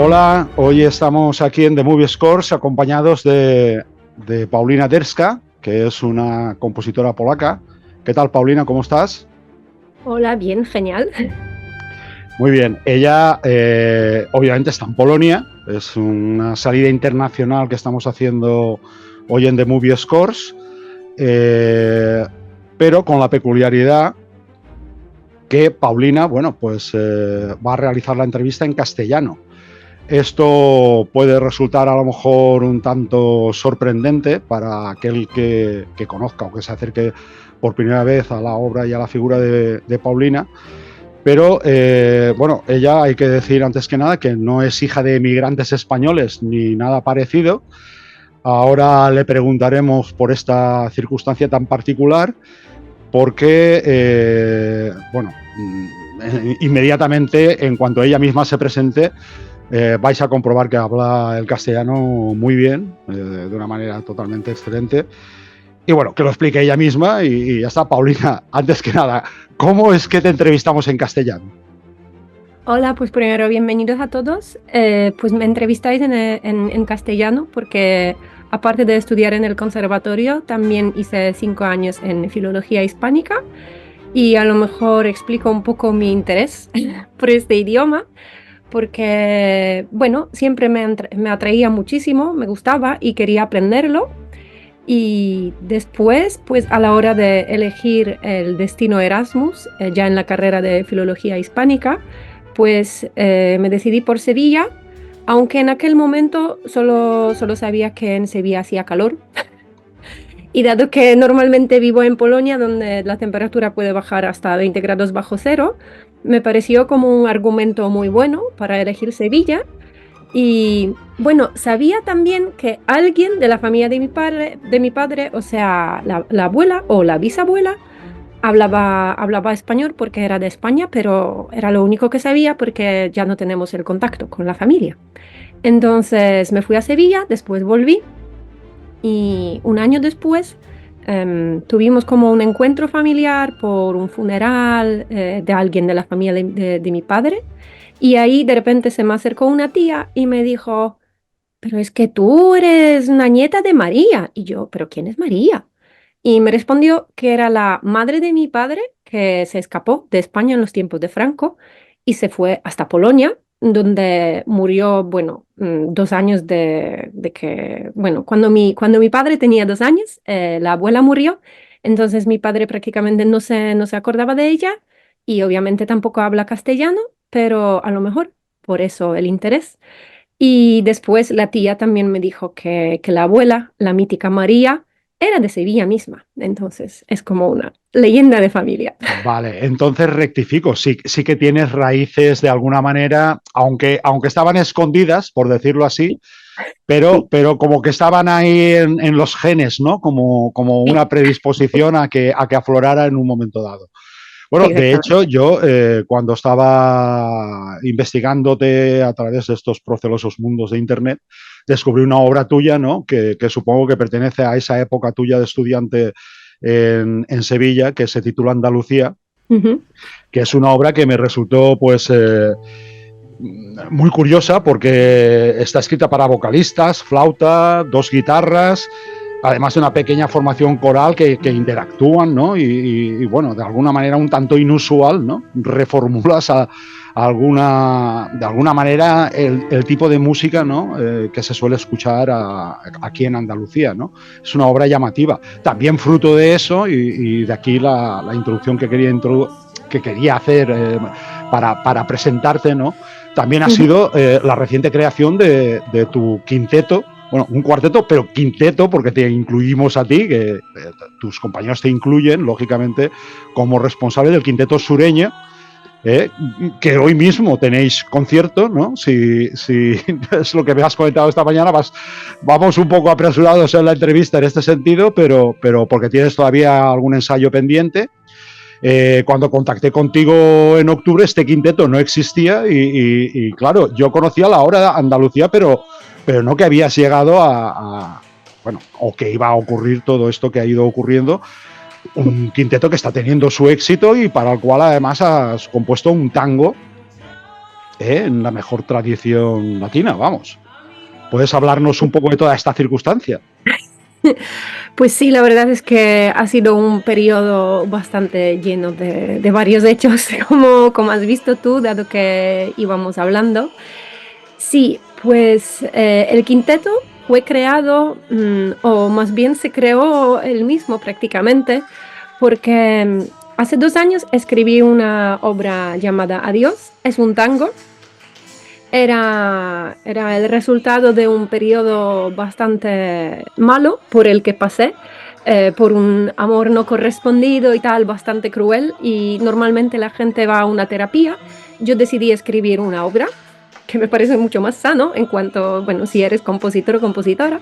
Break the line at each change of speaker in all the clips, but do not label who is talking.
Hola, hoy estamos aquí en The Movie Scores acompañados de Paulina Derska, que es una compositora polaca. ¿Qué tal, Paulina? ¿Cómo estás?
Hola, bien, genial.
Muy bien. Ella obviamente está en Polonia. Es una salida internacional que estamos haciendo hoy en The Movie Scores, pero con la peculiaridad que Paulina, bueno, pues va a realizar la entrevista en castellano. Esto puede resultar a lo mejor un tanto sorprendente para aquel que conozca o que se acerque por primera vez a la obra y a la figura de Paulina, pero bueno, ella hay que decir antes que nada que no es hija de emigrantes españoles ni nada parecido. Ahora le preguntaremos por esta circunstancia tan particular, porque bueno, inmediatamente en cuanto ella misma se presente, vais a comprobar que habla el castellano muy bien, de una manera totalmente excelente. Y bueno, que lo explique ella misma y ya está. Paulina, antes que nada, ¿cómo es que te entrevistamos en castellano?
Hola, pues primero bienvenidos a todos. Pues me entrevistáis en castellano porque aparte de estudiar en el conservatorio, también hice 5 años en filología hispánica y a lo mejor explico un poco mi interés por este idioma. Porque, bueno, siempre me atraía muchísimo, me gustaba y quería aprenderlo. Y después, pues a la hora de elegir el destino Erasmus, ya en la carrera de Filología Hispánica, pues me decidí por Sevilla, aunque en aquel momento solo sabía que en Sevilla hacía calor. Y dado que normalmente vivo en Polonia, donde la temperatura puede bajar hasta 20 grados bajo cero, me pareció como un argumento muy bueno para elegir Sevilla. Y bueno, sabía también que alguien de la familia de mi padre, o sea, la abuela o la bisabuela, hablaba español porque era de España, pero era lo único que sabía porque ya no tenemos el contacto con la familia. Entonces me fui a Sevilla, después volví. Y un año después tuvimos como un encuentro familiar por un funeral de alguien de la familia de mi padre. Y ahí de repente se me acercó una tía y me dijo, pero es que tú eres una nieta de María. Y yo, ¿pero quién es María? Y me respondió que era la madre de mi padre que se escapó de España en los tiempos de Franco y se fue hasta Polonia, donde murió, bueno, 2 años de que, bueno, cuando mi padre tenía 2 años, la abuela murió, entonces mi padre prácticamente no se acordaba de ella y obviamente tampoco habla castellano, pero a lo mejor por eso el interés. Y después la tía también me dijo que la abuela, la mítica María, era de Sevilla misma. Entonces es como una leyenda de familia.
Vale, entonces rectifico, sí que tienes raíces de alguna manera, aunque estaban escondidas, por decirlo así,
Sí,
pero como que estaban ahí en los genes, ¿no? Como
sí,
una predisposición a que aflorara en un momento dado. Bueno, de hecho,
exactamente.
yo cuando estaba investigándote a través de estos procelosos mundos de Internet, descubrí una obra tuya, ¿no? Que supongo que pertenece a esa época tuya de estudiante en Sevilla, que se titula Andalucía,
Ujú.
que es una obra que me resultó, pues, muy curiosa porque está escrita para vocalistas, flauta, 2 guitarras, además de una pequeña formación coral que interactúan, ¿no? Y bueno, de alguna manera un tanto inusual, ¿no? Reformulas de alguna manera el tipo de música, ¿no? Que se suele escuchar aquí en Andalucía, ¿no? Es una obra llamativa. También fruto de eso, y de aquí la introducción que quería hacer para presentarte, ¿no? También ha
Ujú.
sido la reciente creación de tu quinteto, bueno, un cuarteto, pero quinteto, porque te incluimos a ti, que tus compañeros te incluyen, lógicamente, como responsable del quinteto sureño, que hoy mismo tenéis concierto, ¿no? Si es lo que me has comentado esta mañana, vamos un poco apresurados en la entrevista en este sentido, pero porque tienes todavía algún ensayo pendiente. Cuando contacté contigo en octubre, este quinteto no existía y claro, yo conocía la obra de Andalucía, pero no que habías llegado bueno, o que iba a ocurrir todo esto que ha ido ocurriendo. Un quinteto que está teniendo su éxito y para el cual además has compuesto un tango en la mejor tradición latina, vamos. ¿Puedes hablarnos un poco de toda esta circunstancia?
Pues sí, la verdad es que ha sido un periodo bastante lleno de varios hechos, como has visto tú, dado que íbamos hablando. Sí, pues el quinteto fue creado, o más bien se creó él mismo prácticamente, porque hace 2 años escribí una obra llamada Adiós, es un tango. Era el resultado de un periodo bastante malo por el que pasé, por un amor no correspondido y tal, bastante cruel, y normalmente la gente va a una terapia. Yo decidí escribir una obra que me parece mucho más sano en cuanto, bueno, si eres compositor o compositora.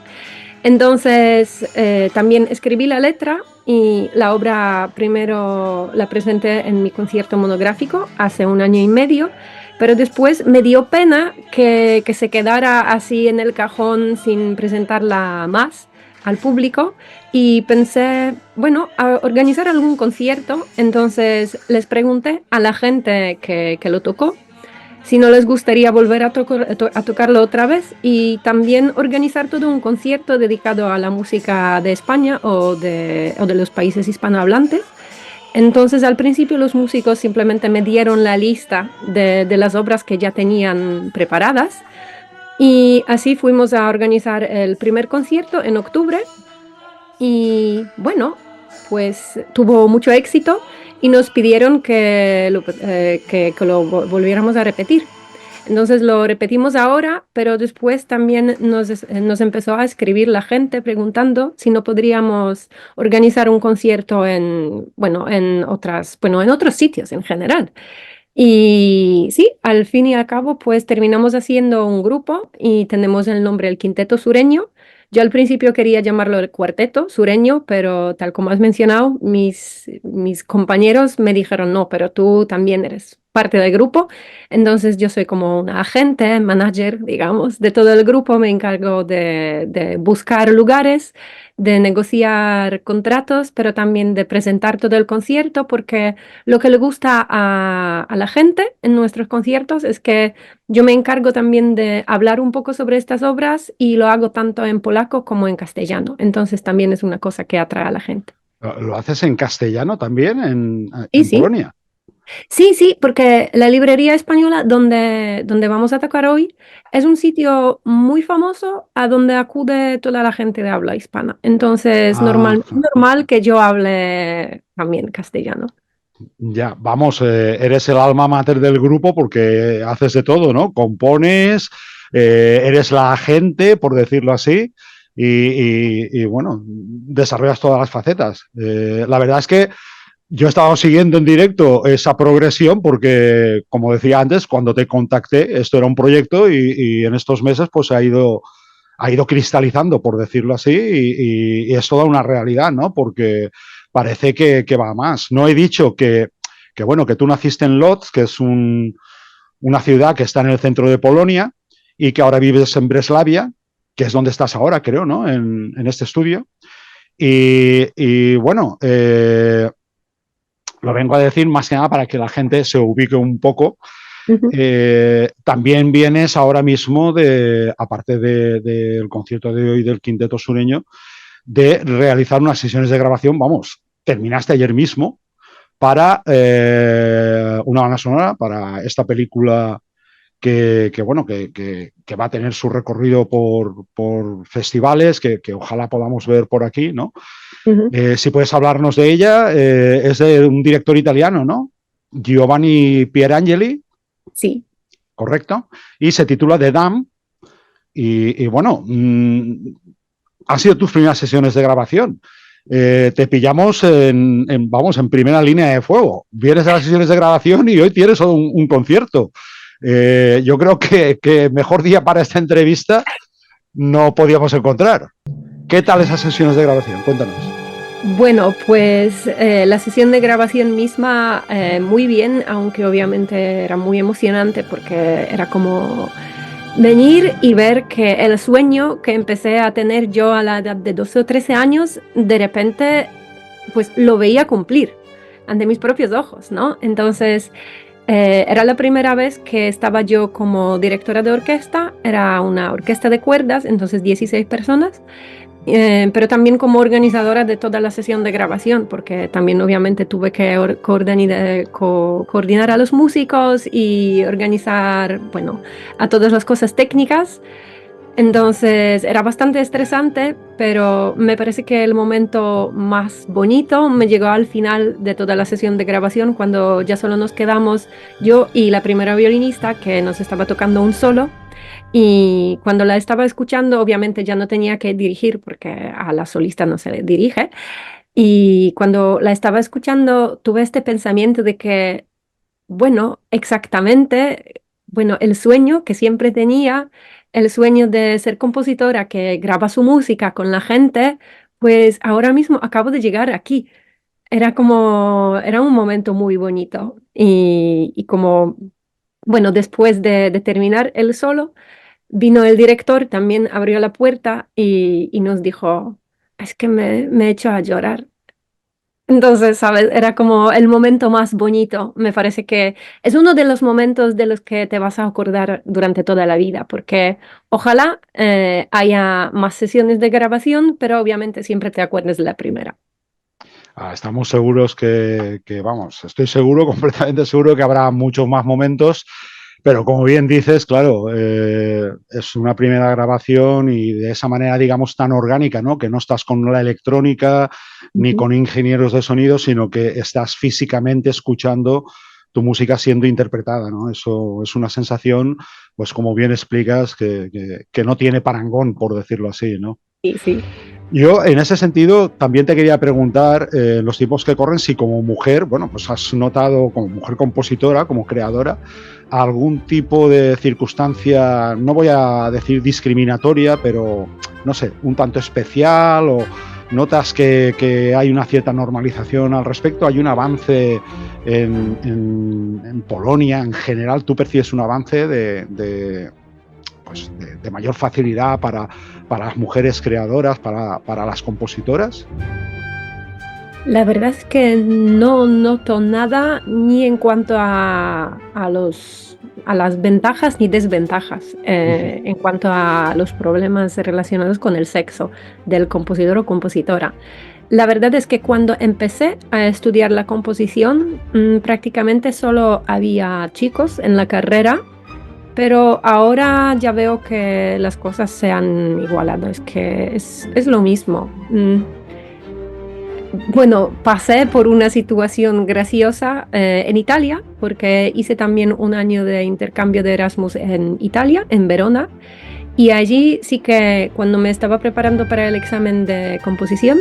Entonces, también escribí la letra y la obra primero la presenté en mi concierto monográfico hace 1 año y medio, pero después me dio pena que se quedara así en el cajón sin presentarla más al público y pensé, bueno, a organizar algún concierto. Entonces les pregunté a la gente que lo tocó si no les gustaría volver a tocarlo otra vez y también organizar todo un concierto dedicado a la música de España o de los países hispanohablantes. Entonces al principio los músicos simplemente me dieron la lista de las obras que ya tenían preparadas y así fuimos a organizar el primer concierto en octubre y bueno, pues tuvo mucho éxito y nos pidieron que lo volviéramos a repetir. Entonces lo repetimos ahora, pero después también nos empezó a escribir la gente preguntando si no podríamos organizar un concierto en otros sitios en general. Y sí, al fin y al cabo, pues terminamos haciendo un grupo y tenemos el nombre El Quinteto Sureño. Yo al principio quería llamarlo el Cuarteto Sureño, pero tal como has mencionado, mis compañeros me dijeron, no, pero tú también eres parte del grupo. Entonces yo soy como una agente, manager, digamos, de todo el grupo. Me encargo de buscar lugares, de negociar contratos, pero también de presentar todo el concierto, porque lo que le gusta a la gente en nuestros conciertos es que yo me encargo también de hablar un poco sobre estas obras y lo hago tanto en polaco como en castellano. Entonces también es una cosa que atrae a la gente.
¿Lo haces en castellano también
Y
en
sí,
Polonia?
sí, sí, porque la librería española donde vamos a tocar hoy es un sitio muy famoso a donde acude toda la gente de habla hispana. Entonces,
Ah,
normal que yo hable también castellano.
ya, vamos, eres el alma mater del grupo porque haces de todo, ¿no? Compones, eres la agente, por decirlo así, y, bueno, desarrollas todas las facetas. La verdad es que yo he estado siguiendo en directo esa progresión porque, como decía antes, cuando te contacté, esto era un proyecto y en estos meses pues ha ido cristalizando, por decirlo así, y es toda una realidad, ¿no? Porque parece que va más. No he dicho bueno, que tú naciste en Lodz, que es una ciudad que está en el centro de Polonia y que ahora vives en Breslavia, que es donde estás ahora, creo, ¿no? En este estudio. Y bueno, lo vengo a decir más que nada para que la gente se ubique un poco.
Ujú.
También vienes ahora mismo aparte del concierto de hoy del Quinteto Sureño, de realizar unas sesiones de grabación, vamos, terminaste ayer mismo para una banda sonora, para esta película bueno, que va a tener su recorrido por festivales, que ojalá podamos ver por aquí, ¿no?
Ujú.
Si puedes hablarnos de ella, es de un director italiano, ¿no? Giovanni Pierangeli,
Sí.
correcto, y se titula The Dam. Bueno, han sido tus primeras sesiones de grabación. Te pillamos vamos, en primera línea de fuego. Vienes a las sesiones de grabación y hoy tienes un concierto. Yo creo que mejor día para esta entrevista no podíamos encontrar. ¿Qué tal esas sesiones de grabación? Cuéntanos.
Bueno, pues la sesión de grabación misma muy bien, aunque obviamente era muy emocionante porque era como venir y ver que el sueño que empecé a tener yo a la edad de 12 o 13 años, de repente pues lo veía cumplir ante mis propios ojos, ¿no? Entonces era la primera vez que estaba yo como directora de orquesta, era una orquesta de cuerdas, entonces 16 personas. Pero también como organizadora de toda la sesión de grabación, porque también obviamente tuve que coordinar a los músicos y organizar, bueno, a todas las cosas técnicas. Entonces era bastante estresante, pero me parece que el momento más bonito me llegó al final de toda la sesión de grabación, cuando ya solo nos quedamos yo y la primera violinista, que nos estaba tocando un solo. Y cuando la estaba escuchando, obviamente ya no tenía que dirigir porque a la solista no se le dirige. Y cuando la estaba escuchando, tuve este pensamiento de que, bueno, exactamente, bueno, el sueño que siempre tenía, el sueño de ser compositora que graba su música con la gente, pues ahora mismo acabo de llegar aquí. Era un momento muy bonito. Y como, bueno, después de terminar el solo, vino el director, también abrió la puerta y nos dijo, es que me he hecho a llorar. Entonces, ¿sabes? Era como el momento más bonito. Me parece que es uno de los momentos de los que te vas a acordar durante toda la vida, porque ojalá haya más sesiones de grabación, pero obviamente siempre te acuerdes de la primera.
Estamos seguros vamos, estoy seguro, completamente seguro que habrá muchos más momentos, pero como bien dices, claro, es una primera grabación y de esa manera, digamos, tan orgánica, ¿no? Que no estás con la electrónica ni
Ujú.
con ingenieros de sonido, sino que estás físicamente escuchando tu música siendo interpretada, ¿no? Eso es una sensación, pues como bien explicas, que no tiene parangón, por decirlo así, ¿no?
Sí, sí.
Yo, en ese sentido, también te quería preguntar, los tiempos que corren, si como mujer, bueno, pues has notado, como mujer compositora, como creadora, algún tipo de circunstancia, no voy a decir discriminatoria, pero, no sé, un tanto especial, o notas que hay una cierta normalización al respecto, hay un avance en Polonia en general, tú percibes un avance de mayor facilidad para las mujeres creadoras, para las compositoras.
La verdad es que no noto nada ni en cuanto a las ventajas ni desventajas, en cuanto a los problemas relacionados con el sexo del compositor o compositora. La verdad es que cuando empecé a estudiar la composición, prácticamente solo había chicos en la carrera, pero ahora ya veo que las cosas se han igualado, es que es lo mismo. Bueno, pasé por una situación graciosa en Italia, porque hice también un año de intercambio de Erasmus en Italia, en Verona, y allí sí que cuando me estaba preparando para el examen de composición,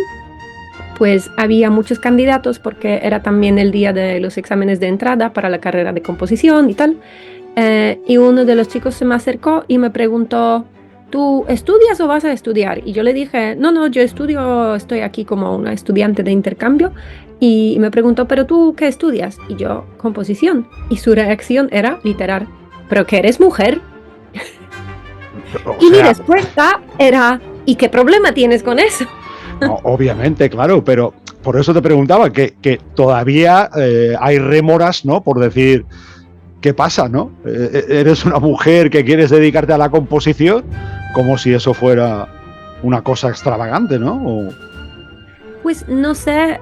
pues había muchos candidatos porque era también el día de los exámenes de entrada para la carrera de composición y tal. Y uno de los chicos se me acercó y me preguntó, ¿tú estudias o vas a estudiar? Y yo le dije, no, no, yo estudio, estoy aquí como una estudiante de intercambio. Y me preguntó, ¿pero tú qué estudias? Y yo, composición. Y su reacción era literal, ¿pero que eres mujer?
O
Y mi
sea,
respuesta era, ¿y qué problema tienes con eso?
no, obviamente, claro, pero por eso te preguntaba que todavía hay rémoras, ¿no? Por decir, ¿qué pasa, no? Eres una mujer que quieres dedicarte a la composición, como si eso fuera una cosa extravagante, ¿no?
Pues no sé,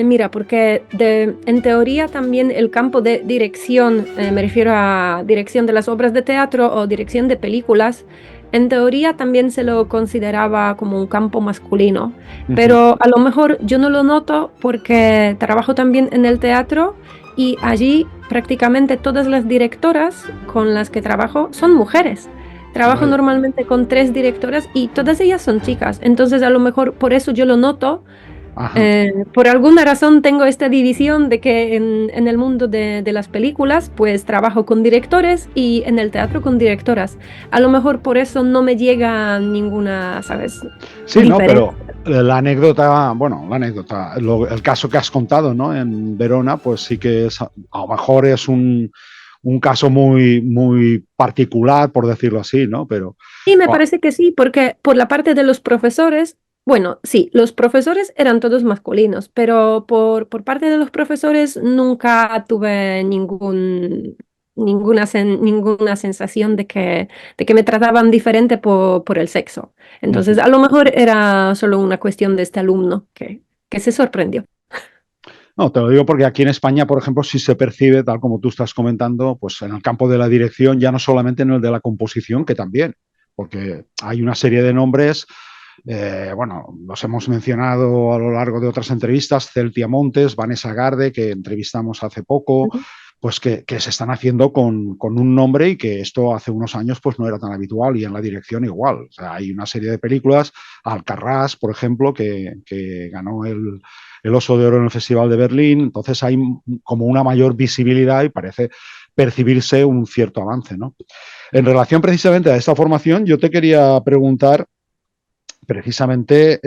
mira, porque en teoría también el campo de dirección, me refiero a dirección de las obras de teatro o dirección de películas, en teoría también se lo consideraba como un campo masculino, pero a lo mejor yo no lo noto porque trabajo también en el teatro y allí prácticamente todas las directoras con las que trabajo son mujeres. Trabajo
Vaya.
normalmente con 3 directoras y todas ellas son chicas, entonces a lo mejor por eso yo lo noto,
Ajá.
Por alguna razón tengo esta división de que en el mundo de las películas, pues trabajo con directores y en el teatro con directoras. A lo mejor por eso no me llega ninguna, ¿sabes?
Sí, no, pero
Diferencia.
la anécdota, bueno, la anécdota, el caso que has contado, ¿no? En Verona, pues sí que es, a lo mejor es un caso muy, muy particular, por decirlo así, ¿no? Pero,
Sí, me
oh,
parece que sí, porque por la parte de los profesores, bueno, sí, los profesores eran todos masculinos, pero por parte de los profesores nunca tuve ninguna sensación de que me trataban diferente por el sexo. Entonces,
ujú.
a lo mejor era solo una cuestión de este alumno que se sorprendió.
No, te lo digo porque aquí en España, por ejemplo, sí se percibe, tal como tú estás comentando, pues en el campo de la dirección, ya no solamente en el de la composición, que también, porque hay una serie de nombres, bueno, los hemos mencionado a lo largo de otras entrevistas, Celtia Montes, Vanessa Garde, que entrevistamos hace poco,
Ujú.
pues que se están haciendo con un nombre y que esto hace unos años pues no era tan habitual y en la dirección igual. O sea, hay una serie de películas, Alcarrás, por ejemplo, que ganó el Oso de Oro en el Festival de Berlín, entonces hay como una mayor visibilidad y parece percibirse un cierto avance, ¿no? En relación precisamente a esta formación, yo te quería preguntar precisamente,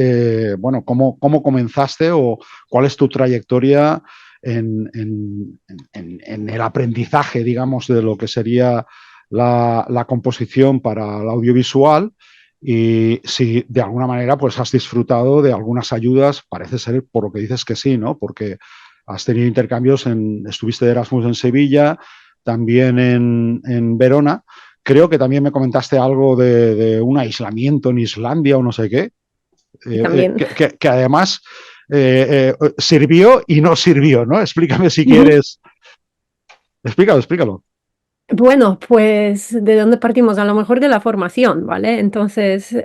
bueno, cómo comenzaste o cuál es tu trayectoria en el aprendizaje, digamos, de lo que sería la composición para el audiovisual y si de alguna manera pues has disfrutado de algunas ayudas, parece ser por lo que dices que sí, ¿no? Porque has tenido intercambios, estuviste de Erasmus en Sevilla, también en Verona. Creo que también me comentaste algo de un aislamiento en Islandia o no sé qué,
Y también.
que además sirvió y no sirvió, ¿no? Explícame si quieres. Explícalo, explícalo.
Bueno, pues ¿de dónde partimos? A lo mejor de la formación, ¿vale? Entonces,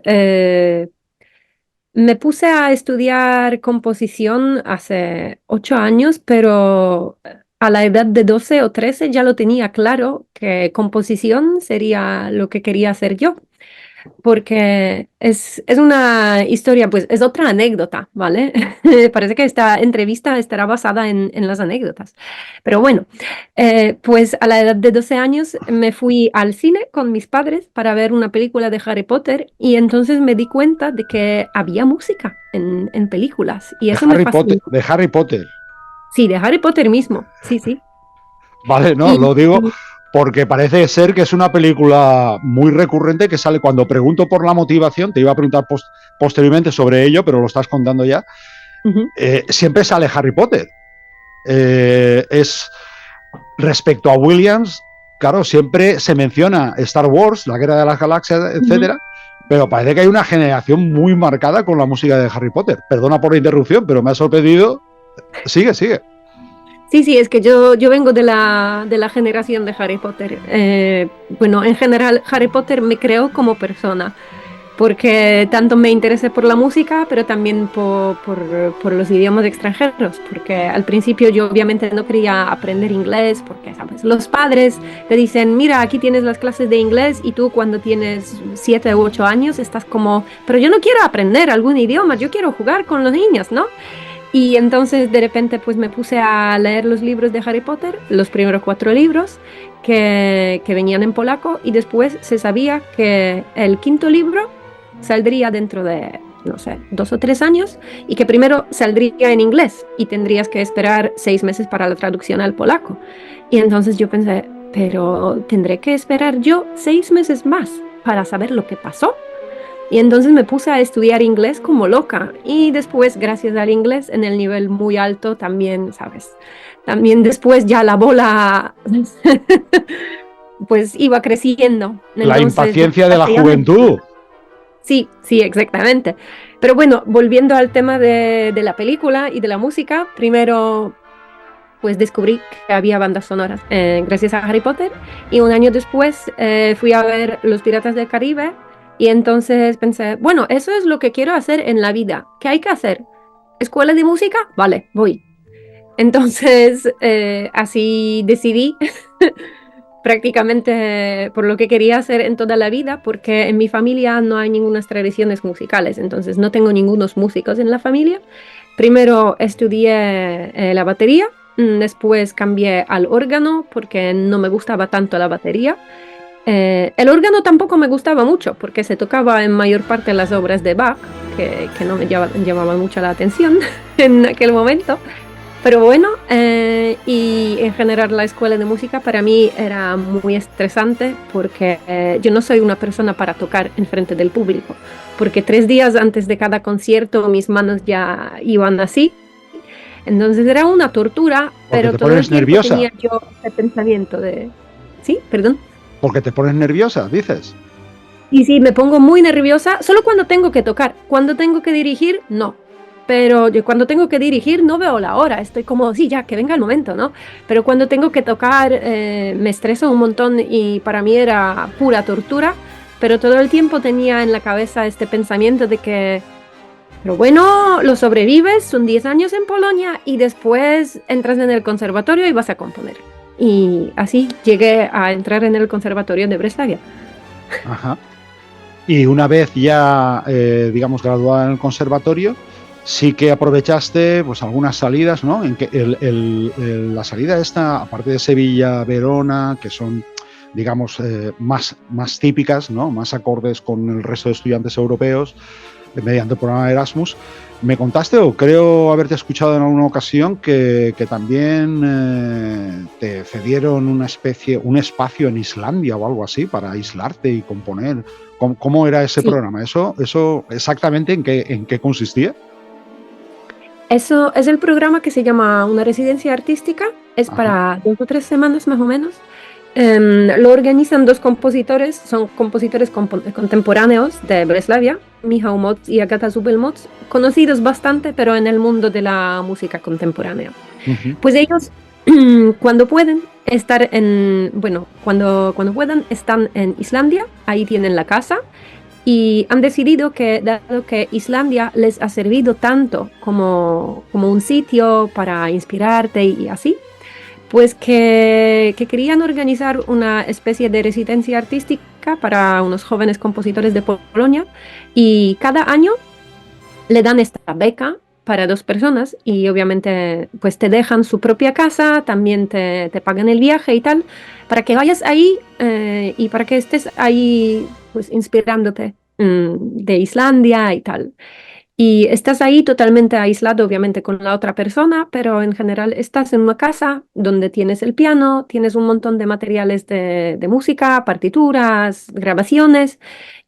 me puse a estudiar composición hace 8 años, pero a la edad de 12 o 13 ya lo tenía claro que composición sería lo que quería hacer yo porque es una historia, pues es otra anécdota, ¿vale? Parece que esta entrevista estará basada en las anécdotas. Pero bueno, pues a la edad de 12 años me fui al cine con mis padres para ver una película de Harry Potter y entonces me di cuenta de que había música en películas y
De
eso me
Harry Potter,
fascinó.
de Harry Potter.
Sí, de Harry Potter mismo, sí, sí.
Vale, no,
Y,
lo digo porque parece ser que es una película muy recurrente que sale cuando pregunto por la motivación, te iba a preguntar posteriormente sobre ello, pero lo estás contando ya,
ujú,
siempre sale Harry Potter. Es respecto a Williams, claro, siempre se menciona Star Wars, la Guerra de las Galaxias,
ujú.
etcétera, pero parece que hay una generación muy marcada con la música de Harry Potter. Perdona por la interrupción, pero me ha sorprendido. Sigue, sigue.
Sí, sí, es que yo vengo de la generación de Harry Potter. Bueno, en general, Harry Potter me creó como persona, porque tanto me interesé por la música, pero también por los idiomas extranjeros, porque al principio yo obviamente no quería aprender inglés, porque, ¿sabes? Los padres te dicen, mira, aquí tienes las clases de inglés y tú cuando tienes 7 u 8 años estás como, pero yo no quiero aprender algún idioma, yo quiero jugar con los niños, ¿no? Y entonces de repente pues me puse a leer los libros de Harry Potter, los primeros 4 libros que venían en polaco y después se sabía que el quinto libro saldría dentro de, no sé, 2 o 3 años y que primero saldría en inglés y tendrías que esperar 6 meses para la traducción al polaco. Y entonces yo pensé, pero tendré que esperar yo 6 meses más para saber lo que pasó. Y entonces me puse a estudiar inglés como loca. Y después, gracias al inglés, en el nivel muy alto también, ¿sabes? También después ya la bola, pues iba creciendo.
La
Entonces, ya
impaciencia de la
castellano.
juventud.
Sí, sí, exactamente. Pero bueno, volviendo al tema de la película y de la música, primero pues descubrí que había bandas sonoras gracias a Harry Potter y un año después fui a ver Los Piratas del Caribe y entonces pensé, bueno, eso es lo que quiero hacer en la vida. ¿Qué hay que hacer? ¿Escuela de música? Vale, voy. Entonces así decidí prácticamente por lo que quería hacer en toda la vida, porque en mi familia no hay ninguna tradiciones musicales, entonces no tengo ningunos músicos en la familia. Primero estudié la batería, después cambié al órgano porque no me gustaba tanto la batería. El órgano tampoco me gustaba mucho porque se tocaba en mayor parte las obras de Bach, que no me llamaban mucho la atención en aquel momento. Pero bueno, y en general la escuela de música para mí era muy estresante porque yo no soy una persona para tocar en frente del público, porque 3 días antes de cada concierto mis manos ya iban así. Entonces era una tortura,
Porque
pero
te
todo el
pones
tiempo
nerviosa.
tenía yo este pensamiento de... Sí, perdón.
Porque te pones nerviosa, dices.
Y sí, me pongo muy nerviosa solo cuando tengo que tocar. Cuando tengo que dirigir, no. Pero yo cuando tengo que dirigir no veo la hora. Estoy como, sí, ya, que venga el momento, ¿no? Pero cuando tengo que tocar me estreso un montón y para mí era pura tortura. Pero todo el tiempo tenía en la cabeza este pensamiento de que, pero bueno, lo sobrevives, son 10 años en Polonia y después entras en el conservatorio y vas a componer. Y así llegué a entrar en el conservatorio de Breslavia.
Ajá. Y una vez ya, digamos, graduada en el conservatorio, sí que aprovechaste pues algunas salidas, ¿no? En que la salida esta, aparte de Sevilla, Verona, que son, digamos, más típicas, ¿no? Más acordes con el resto de estudiantes europeos, mediante el programa Erasmus. Me contaste, o creo haberte escuchado en alguna ocasión, que también te cedieron un espacio en Islandia o algo así para aislarte y componer. ¿Cómo era ese
Sí.
programa? ¿Eso exactamente en qué consistía?
Eso es el programa que se llama una residencia artística. Es
Ajá.
para 2 o 3 semanas más o menos. Lo organizan dos compositores, son compositores contemporáneos de Breslavia, Michał Moc y Agata Zubelmoc, conocidos bastante, pero en el mundo de la música contemporánea.
Uh-huh.
Pues ellos, cuando pueden estar en, bueno, cuando puedan, están en Islandia, ahí tienen la casa y han decidido que, dado que Islandia les ha servido tanto como un sitio para inspirarte y así, pues que querían organizar una especie de residencia artística para unos jóvenes compositores de Polonia y cada año le dan esta beca para 2 personas y obviamente pues te dejan su propia casa, también te pagan el viaje y tal, para que vayas ahí y para que estés ahí pues inspirándote de Islandia y tal. Y estás ahí totalmente aislado, obviamente, con la otra persona, pero en general estás en una casa donde tienes el piano, tienes un montón de materiales de música, partituras, grabaciones,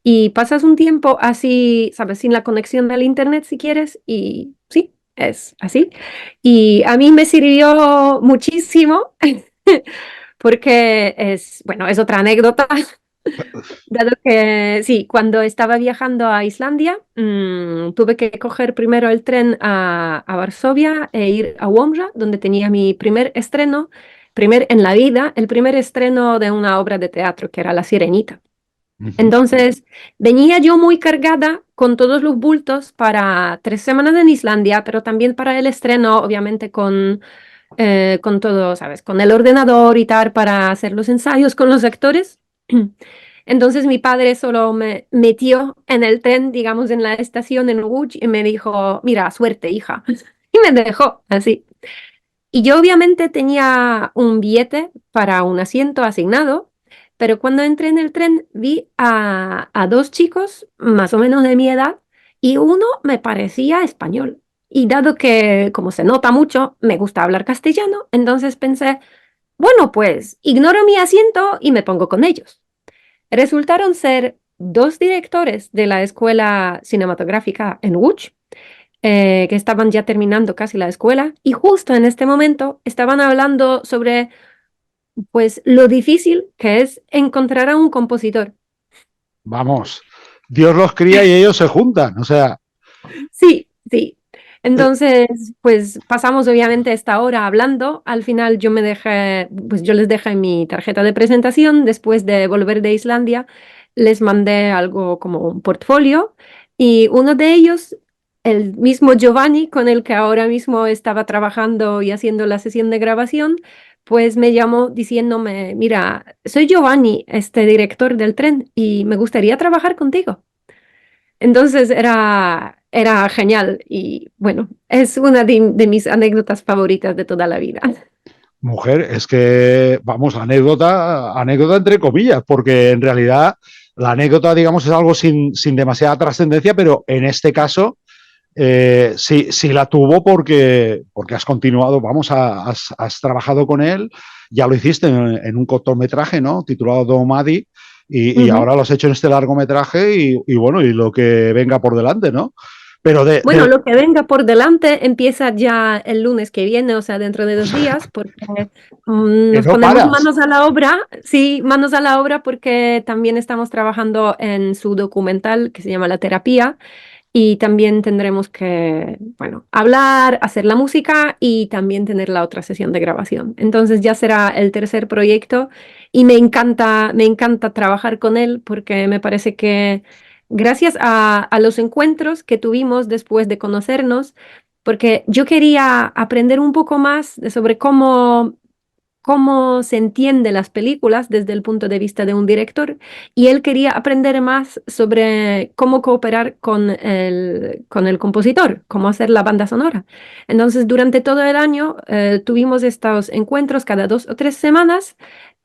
y pasas un tiempo así, ¿sabes? Sin la conexión al internet si quieres, y sí, es así. Y a mí me sirvió muchísimo. Porque es, bueno, es otra anécdota. Dado que sí, cuando estaba viajando a Islandia, tuve que coger primero el tren a Varsovia e ir a Łomża, donde tenía mi primer estreno, primer en la vida, el primer estreno de una obra de teatro, que era La Sirenita.
Uh-huh.
Entonces, venía yo muy cargada con todos los bultos para 3 semanas en Islandia, pero también para el estreno, obviamente con todo, ¿sabes? Con el ordenador y tal para hacer los ensayos con los actores. Entonces mi padre solo me metió en el tren, digamos, en la estación en Łódź y me dijo, mira, suerte, hija. Y me dejó así. Y yo obviamente tenía un billete para un asiento asignado, pero cuando entré en el tren vi a 2 chicos más o menos de mi edad y uno me parecía español. Y dado que, como se nota mucho, me gusta hablar castellano, entonces pensé, bueno, pues ignoro mi asiento y me pongo con ellos. Resultaron ser 2 directores de la escuela cinematográfica en Łódź, que estaban ya terminando casi la escuela y justo en este momento estaban hablando sobre pues lo difícil que es encontrar a un compositor.
Vamos, Dios los cría y ellos se juntan. O sea,
Sí, sí. Entonces, pues pasamos obviamente esta hora hablando. Al final yo me dejé, pues yo les dejé mi tarjeta de presentación. Después de volver de Islandia, les mandé algo como un portfolio y uno de ellos, el mismo Giovanni con el que ahora mismo estaba trabajando y haciendo la sesión de grabación, pues me llamó diciéndome, mira, soy Giovanni, este director del tren, y me gustaría trabajar contigo. Entonces era genial y bueno, es una de mis anécdotas favoritas de toda la vida.
Mujer, es que, vamos, anécdota entre comillas, porque en realidad la anécdota, digamos, es algo sin demasiada trascendencia, pero en este caso sí, sí la tuvo porque has continuado, vamos, has trabajado con él, ya lo hiciste en un cortometraje, ¿no? Titulado Domadi, y
Ujú.
ahora lo has hecho en este largometraje y bueno, y lo que venga por delante, ¿no? Pero
Bueno, lo que venga por delante empieza ya el lunes que viene, o sea, dentro de 2 días, porque
que
nos
no
ponemos
paras.
manos a la obra, sí, manos a la obra porque también estamos trabajando en su documental que se llama La Terapia y también tendremos que, bueno, hablar, hacer la música y también tener la otra sesión de grabación. Entonces ya será el tercer proyecto y me encanta trabajar con él porque me parece que gracias a los encuentros que tuvimos después de conocernos, porque yo quería aprender un poco más sobre cómo se entiende las películas desde el punto de vista de un director y él quería aprender más sobre cómo cooperar con el compositor, cómo hacer la banda sonora. Entonces, durante todo el año tuvimos estos encuentros cada 2 o 3 semanas.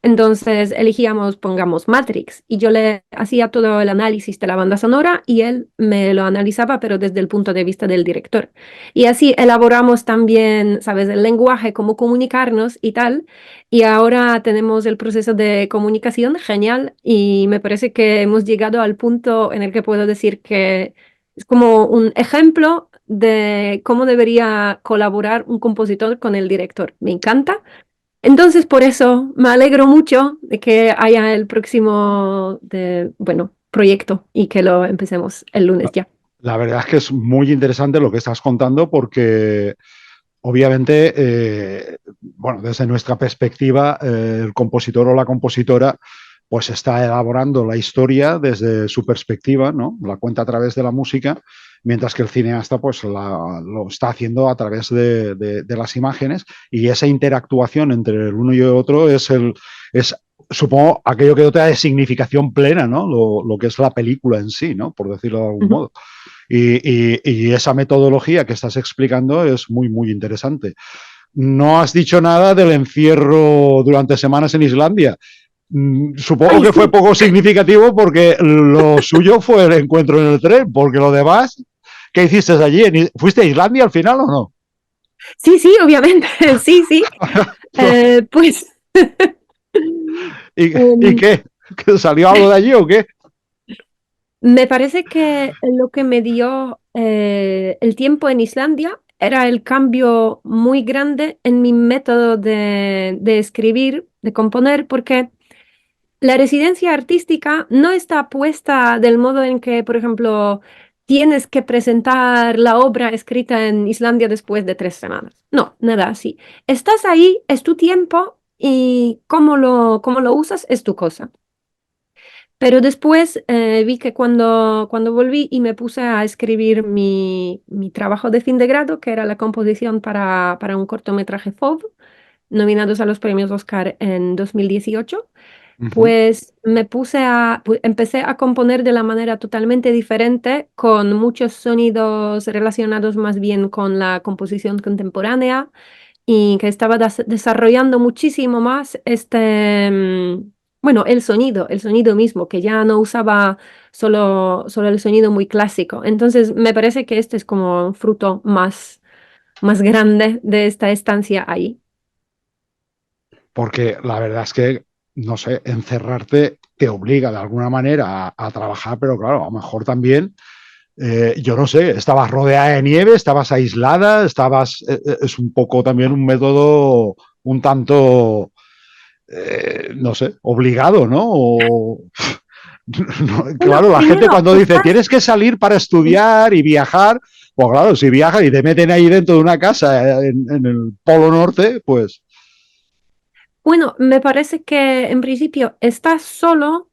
Entonces elegíamos, pongamos Matrix, y yo le hacía todo el análisis de la banda sonora y él me lo analizaba, pero desde el punto de vista del director. Y así elaboramos también, ¿sabes?, el lenguaje, cómo comunicarnos y tal. Y ahora tenemos el proceso de comunicación genial y me parece que hemos llegado al punto en el que puedo decir que es como un ejemplo de cómo debería colaborar un compositor con el director. Me encanta. Entonces, por eso me alegro mucho de que haya el próximo bueno, proyecto y que lo empecemos el lunes ya.
La verdad es que es muy interesante lo que estás contando porque obviamente, bueno, desde nuestra perspectiva, el compositor o la compositora pues está elaborando la historia desde su perspectiva, ¿no? La cuenta a través de la música, mientras que el cineasta pues lo está haciendo a través de las imágenes y esa interactuación entre el uno y el otro es supongo, aquello que dota de significación plena, ¿no? Lo que es la película en sí, ¿no? Por decirlo de algún
Ujú.
modo. Y esa metodología que estás explicando es muy, muy interesante. No has dicho nada del encierro durante semanas en Islandia. Supongo
Ay,
que fue
sí,
poco significativo porque lo suyo fue el encuentro en el tren, porque lo demás, ¿qué hiciste allí? ¿Fuiste a Islandia al final o no?
sí, sí, obviamente, sí, sí. Pues
¿Y
em,
qué? ¿Que ¿Salió algo de allí o qué?
me parece que lo que me dio el tiempo en Islandia era el cambio muy grande en mi método de escribir, de componer, porque la residencia artística no está puesta del modo en que, por ejemplo, tienes que presentar la obra escrita en Islandia después de 3 semanas. No, nada así. Estás ahí, es tu tiempo y cómo lo usas es tu cosa. Pero después vi que cuando volví y me puse a escribir mi trabajo de fin de grado, que era la composición para un cortometraje FOV, nominados a los premios Oscar en 2018,
Uh -huh.
pues empecé a componer de la manera totalmente diferente, con muchos sonidos relacionados más bien con la composición contemporánea y que estaba desarrollando muchísimo más bueno, el sonido mismo, que ya no usaba solo el sonido muy clásico. Entonces, me parece que este es como un fruto más grande de esta estancia ahí.
Porque la verdad es que, no sé, encerrarte te obliga de alguna manera a trabajar, pero claro, a lo mejor también yo no sé, estabas rodeada de nieve, estabas aislada, es un poco también un método un tanto, no sé, obligado, ¿no? No,
Bueno,
claro, la gente
primero,
cuando dice tienes que salir para estudiar y viajar, pues claro, si viajas y te meten ahí dentro de una casa en el Polo Norte, pues
bueno, me parece que en principio estás solo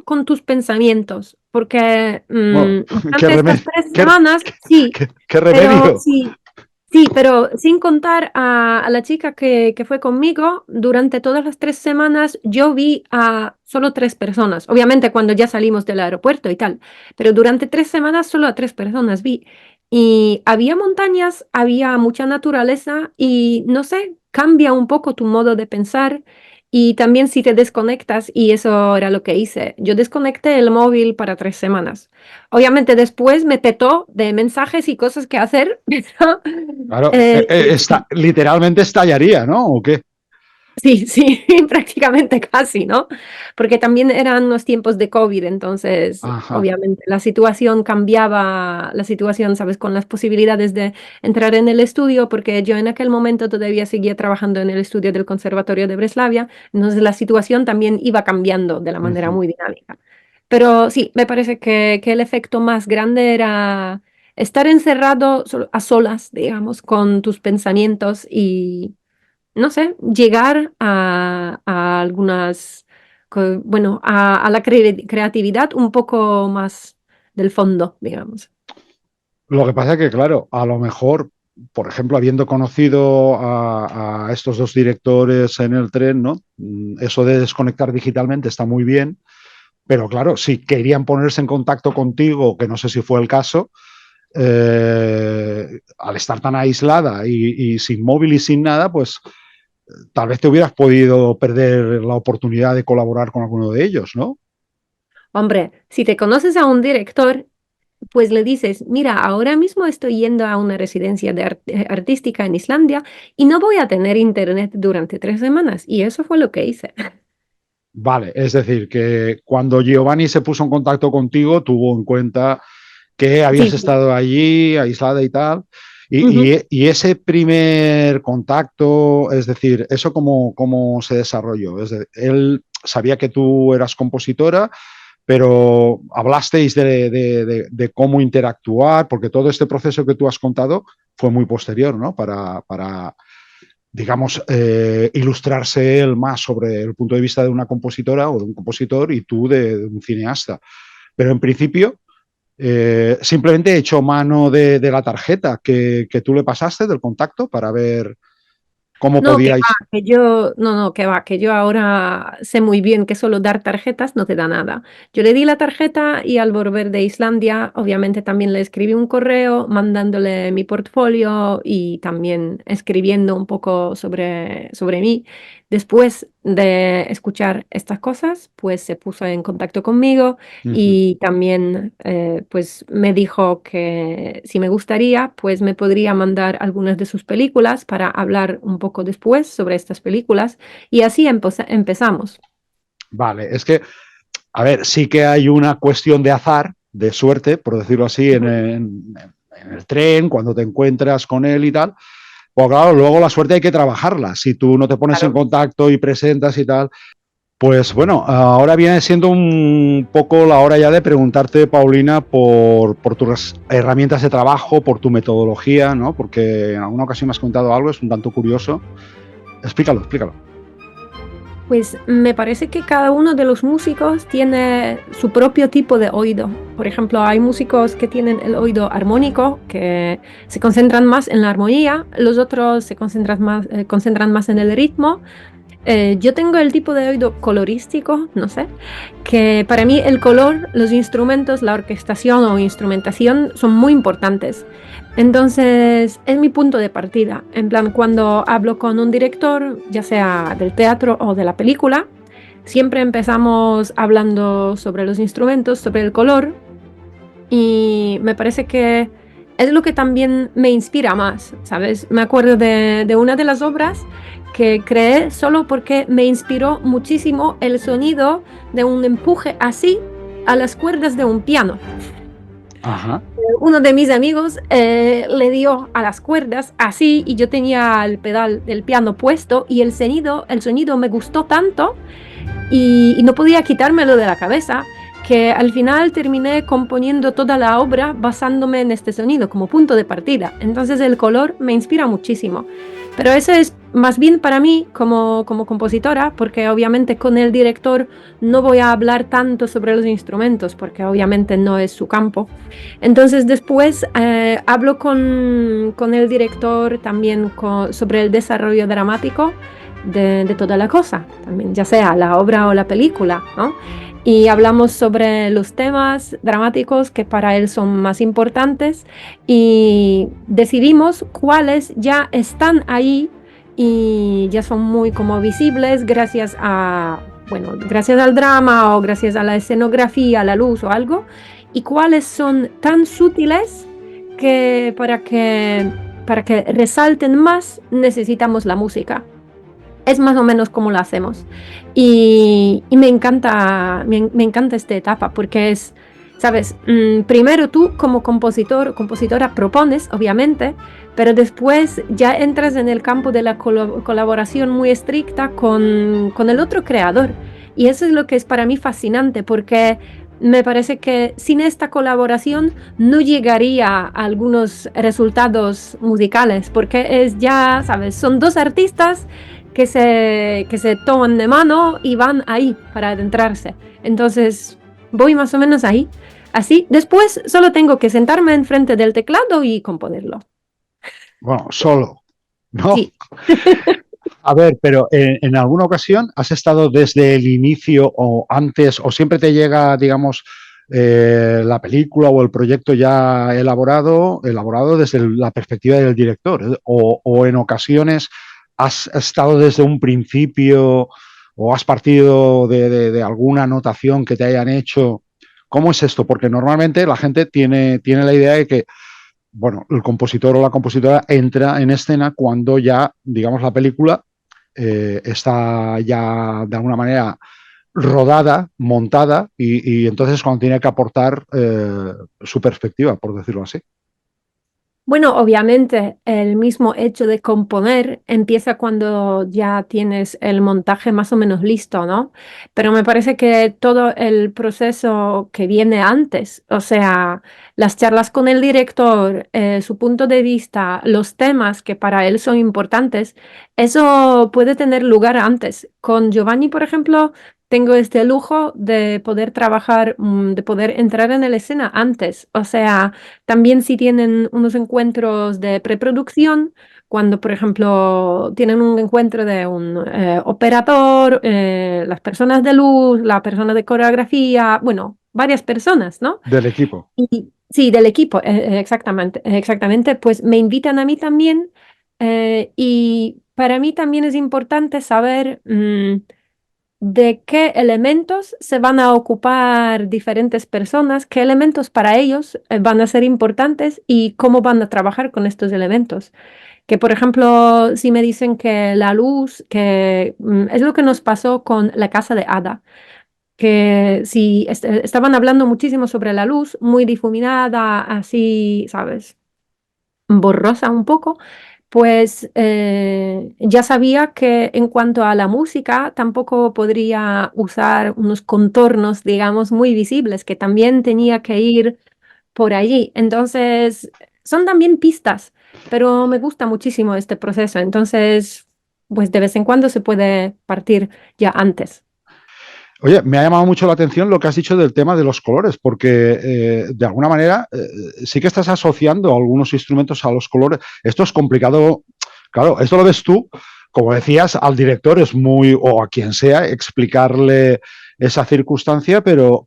con tus pensamientos, porque
bueno,
durante estas tres
qué,
semanas, sí,
qué
pero
remedio.
sí. Sí, pero sin contar a la chica que fue conmigo, durante todas las 3 semanas yo vi a solo 3 personas. Obviamente cuando ya salimos del aeropuerto y tal, pero durante 3 semanas solo a 3 personas vi. Y había montañas, había mucha naturaleza y no sé, cambia un poco tu modo de pensar. Y también si te desconectas, y eso era lo que hice, yo desconecté el móvil para 3 semanas. Obviamente después me petó de mensajes y cosas que hacer, pero
Claro,
eh,
literalmente estallaría, ¿no? ¿O qué?
sí, sí, prácticamente casi, ¿no? Porque también eran los tiempos de COVID, entonces
Ajá.
obviamente la situación cambiaba, la situación, ¿sabes? Con las posibilidades de entrar en el estudio, porque yo en aquel momento todavía seguía trabajando en el estudio del Conservatorio de Breslavia, entonces la situación también iba cambiando de la manera
Ujú.
muy dinámica. Pero sí, me parece que el efecto más grande era estar encerrado a solas, digamos, con tus pensamientos y no sé, llegar a algunas, bueno, a la creatividad un poco más del fondo, digamos.
Lo que pasa es que, claro, a lo mejor, por ejemplo, habiendo conocido a estos dos directores en el tren, ¿no? Eso de desconectar digitalmente está muy bien, pero claro, si querían ponerse en contacto contigo, que no sé si fue el caso, al estar tan aislada y sin móvil y sin nada, pues tal vez te hubieras podido perder la oportunidad de colaborar con alguno de ellos, ¿no?
Hombre, si te conoces a un director, pues le dices, mira, ahora mismo estoy yendo a una residencia de artística en Islandia y no voy a tener internet durante 3 semanas. Y eso fue lo que hice.
Vale, es decir, que cuando Giovanni se puso en contacto contigo, tuvo en cuenta que habías
Sí, sí.
estado allí, aislada y tal.
Ujú.
Y ese primer contacto, es decir, ¿eso cómo se desarrolló? Él sabía que tú eras compositora, pero hablasteis de cómo interactuar, porque todo este proceso que tú has contado fue muy posterior, ¿no? Para digamos, ilustrarse él más sobre el punto de vista de una compositora o de un compositor y tú de un cineasta. Pero en principio, simplemente he hecho mano de la tarjeta que tú le pasaste del contacto para ver cómo
No, que va,
podíais.
que yo, no, no, que va, que yo ahora sé muy bien que solo dar tarjetas no te da nada. Yo le di la tarjeta y al volver de Islandia, obviamente también le escribí un correo mandándole mi portfolio y también escribiendo un poco sobre mí. Después de escuchar estas cosas, pues se puso en contacto conmigo
Uh -huh.
y también pues me dijo que si me gustaría, pues me podría mandar algunas de sus películas para hablar un poco después sobre estas películas y así empezamos.
Vale, es que, a ver, sí que hay una cuestión de azar, de suerte, por decirlo así,
Ujú.
en el tren, cuando te encuentras con él y tal. Pues claro, luego la suerte hay que trabajarla. Si tú no te pones en
Claro.
contacto y presentas y tal, pues bueno, ahora viene siendo un poco la hora ya de preguntarte, Paulina, por tus herramientas de trabajo, por tu metodología, ¿no? Porque en alguna ocasión me has contado algo, es un tanto curioso. Explícalo, explícalo.
Pues me parece que cada uno de los músicos tiene su propio tipo de oído. Por ejemplo, hay músicos que tienen el oído armónico, que se concentran más en la armonía, los otros se concentran más en el ritmo. Yo tengo el tipo de oído colorístico, no sé, que para mí el color, los instrumentos, la orquestación o instrumentación son muy importantes. Entonces, es mi punto de partida. En plan, cuando hablo con un director, ya sea del teatro o de la película, siempre empezamos hablando sobre los instrumentos, sobre el color, y me parece que es lo que también me inspira más, ¿sabes? Me acuerdo de una de las obras que creé solo porque me inspiró muchísimo el sonido de un empuje así a las cuerdas de un piano.
Ajá.
Uno de mis amigos le dio a las cuerdas así y yo tenía el pedal del piano puesto y el sonido me gustó tanto y no podía quitármelo de la cabeza, que al final terminé componiendo toda la obra basándome en este sonido como punto de partida. Entonces el color me inspira muchísimo. Pero eso es más bien para mí como compositora, porque obviamente con el director no voy a hablar tanto sobre los instrumentos, porque obviamente no es su campo. Entonces después hablo con el director también sobre el desarrollo dramático de toda la cosa, también, ya sea la obra o la película, ¿no? Y hablamos sobre los temas dramáticos que para él son más importantes y decidimos cuáles ya están ahí y ya son muy como visibles gracias a, bueno, gracias al drama o gracias a la escenografía, a la luz o algo, y cuáles son tan sutiles que para que resalten más necesitamos la música. Es más o menos como lo hacemos. Y me encanta esta etapa porque es, sabes, primero tú como compositor o compositora propones, obviamente, pero después ya entras en el campo de la colaboración muy estricta con el otro creador. Y eso es lo que es para mí fascinante porque me parece que sin esta colaboración no llegaría a algunos resultados musicales, porque es ya, sabes, son dos artistas que se toman de mano y van ahí para adentrarse. Entonces, voy más o menos ahí. Así, después solo tengo que sentarme enfrente del teclado y componerlo.
Bueno, solo, ¿no?
Sí.
A ver, pero en alguna ocasión has estado desde el inicio o antes, o siempre te llega, digamos, la película o el proyecto ya elaborado desde la perspectiva del director, o en ocasiones has estado desde un principio o has partido de alguna anotación que te hayan hecho. ¿Cómo es esto? Porque normalmente la gente tiene la idea de que bueno, el compositor o la compositora entra en escena cuando ya, digamos, la película está ya de alguna manera rodada, montada, y entonces cuando tiene que aportar su perspectiva, por decirlo así.
Bueno, obviamente el mismo hecho de componer empieza cuando ya tienes el montaje más o menos listo, ¿no? Pero me parece que todo el proceso que viene antes, o sea, las charlas con el director, su punto de vista, los temas que para él son importantes, eso puede tener lugar antes. Con Giovanni, por ejemplo, tengo este lujo de poder trabajar, de poder entrar en la escena antes, o sea... También si tienen unos encuentros de preproducción, cuando por ejemplo tienen un encuentro de un operador, las personas de luz, la persona de coreografía, bueno, varias personas, ¿no?
Del equipo.
Y, sí, del equipo, exactamente, exactamente, pues me invitan a mí también y para mí también es importante saber de qué elementos se van a ocupar diferentes personas, qué elementos para ellos van a ser importantes y cómo van a trabajar con estos elementos. Que por ejemplo, si me dicen que la luz, que es lo que nos pasó con la casa de Ada, que si estaban hablando muchísimo sobre la luz, muy difuminada, así, ¿sabes? Borrosa un poco, pues ya sabía que en cuanto a la música tampoco podría usar unos contornos, digamos, muy visibles, que también tenía que ir por allí. Entonces, son también pistas, pero me gusta muchísimo este proceso. Entonces, pues de vez en cuando se puede partir ya antes.
Oye, me ha llamado mucho la atención lo que has dicho del tema de los colores, porque de alguna manera sí que estás asociando algunos instrumentos a los colores. Esto es complicado, claro, esto lo ves tú, como decías, al director es muy, o a quien sea, explicarle esa circunstancia, pero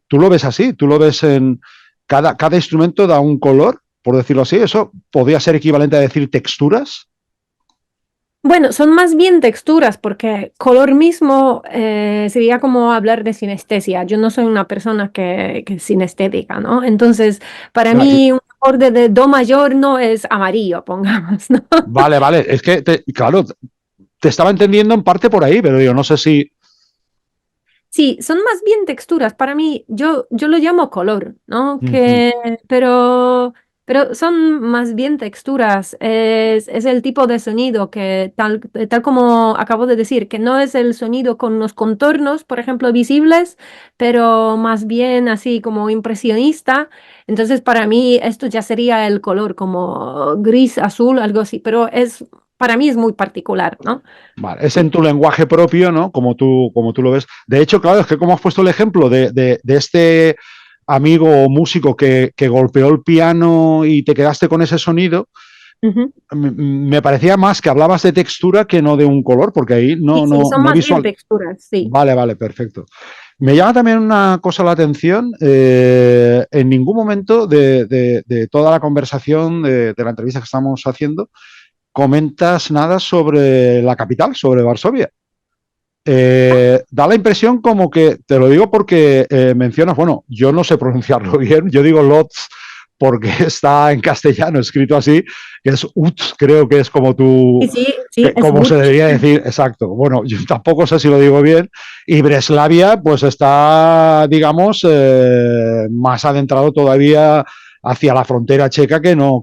tú lo ves así, tú lo ves en cada instrumento da un color, por decirlo así. Eso podría ser equivalente a decir texturas.
Bueno, son más bien texturas, porque color mismo sería como hablar de sinestesia. Yo no soy una persona que es sinestética, ¿no? Entonces, para
Ya,
mí un acorde de do mayor no es amarillo, pongamos, ¿no?
vale, vale, es que, claro, te estaba entendiendo en parte por ahí, pero yo no sé si...
Sí, son más bien texturas. Para mí, yo lo llamo color, ¿no?
Uh -huh.
Pero son más bien texturas. Es el tipo de sonido que, tal como acabo de decir, que no es el sonido con los contornos, por ejemplo, visibles, pero más bien así como impresionista. Entonces, para mí, esto ya sería el color como gris, azul, algo así. Pero para mí es muy particular, ¿no?
Vale, es en tu lenguaje propio, ¿no? Como tú lo ves. De hecho, claro, es que como has puesto el ejemplo de este amigo o músico que golpeó el piano y te quedaste con ese sonido,
Ujú.
me parecía más que hablabas de textura que no de un color, porque ahí
Sí, sí, son
no
más bien
visual.
texturas, sí.
Vale, vale, perfecto. Me llama también una cosa la atención. En ningún momento de toda la conversación, de la entrevista que estamos haciendo, comentas nada sobre la capital, sobre Varsovia. Da la impresión como que, te lo digo porque mencionas, bueno, yo no sé pronunciarlo bien, yo digo Lodz porque está en castellano escrito así, que es Utz, creo que es como
Sí,
tú,
sí, sí, es
como se
Łódź.
debería decir, exacto. Bueno, yo tampoco sé si lo digo bien. Y Breslavia, pues está, digamos, más adentrado todavía hacia la frontera checa que no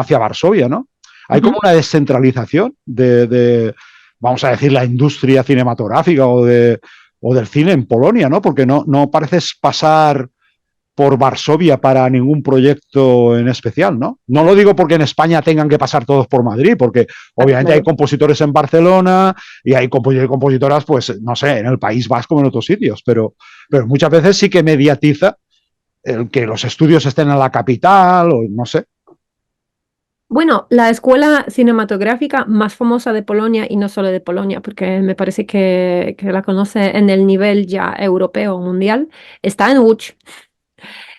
hacia Varsovia, ¿no? Hay como
Ujú.
una descentralización vamos a decir, la industria cinematográfica o del cine en Polonia, ¿no? Porque no pareces pasar por Varsovia para ningún proyecto en especial, ¿no? No lo digo porque en España tengan que pasar todos por Madrid, porque
Claro,
obviamente hay
claro.
compositores en Barcelona y hay compositoras, pues, no sé, en el País Vasco, en otros sitios, pero muchas veces sí que mediatiza el que los estudios estén en la capital o no sé.
Bueno, la escuela cinematográfica más famosa de Polonia, y no solo de Polonia, porque me parece que la conoce en el nivel ya europeo o mundial, está en Łódź.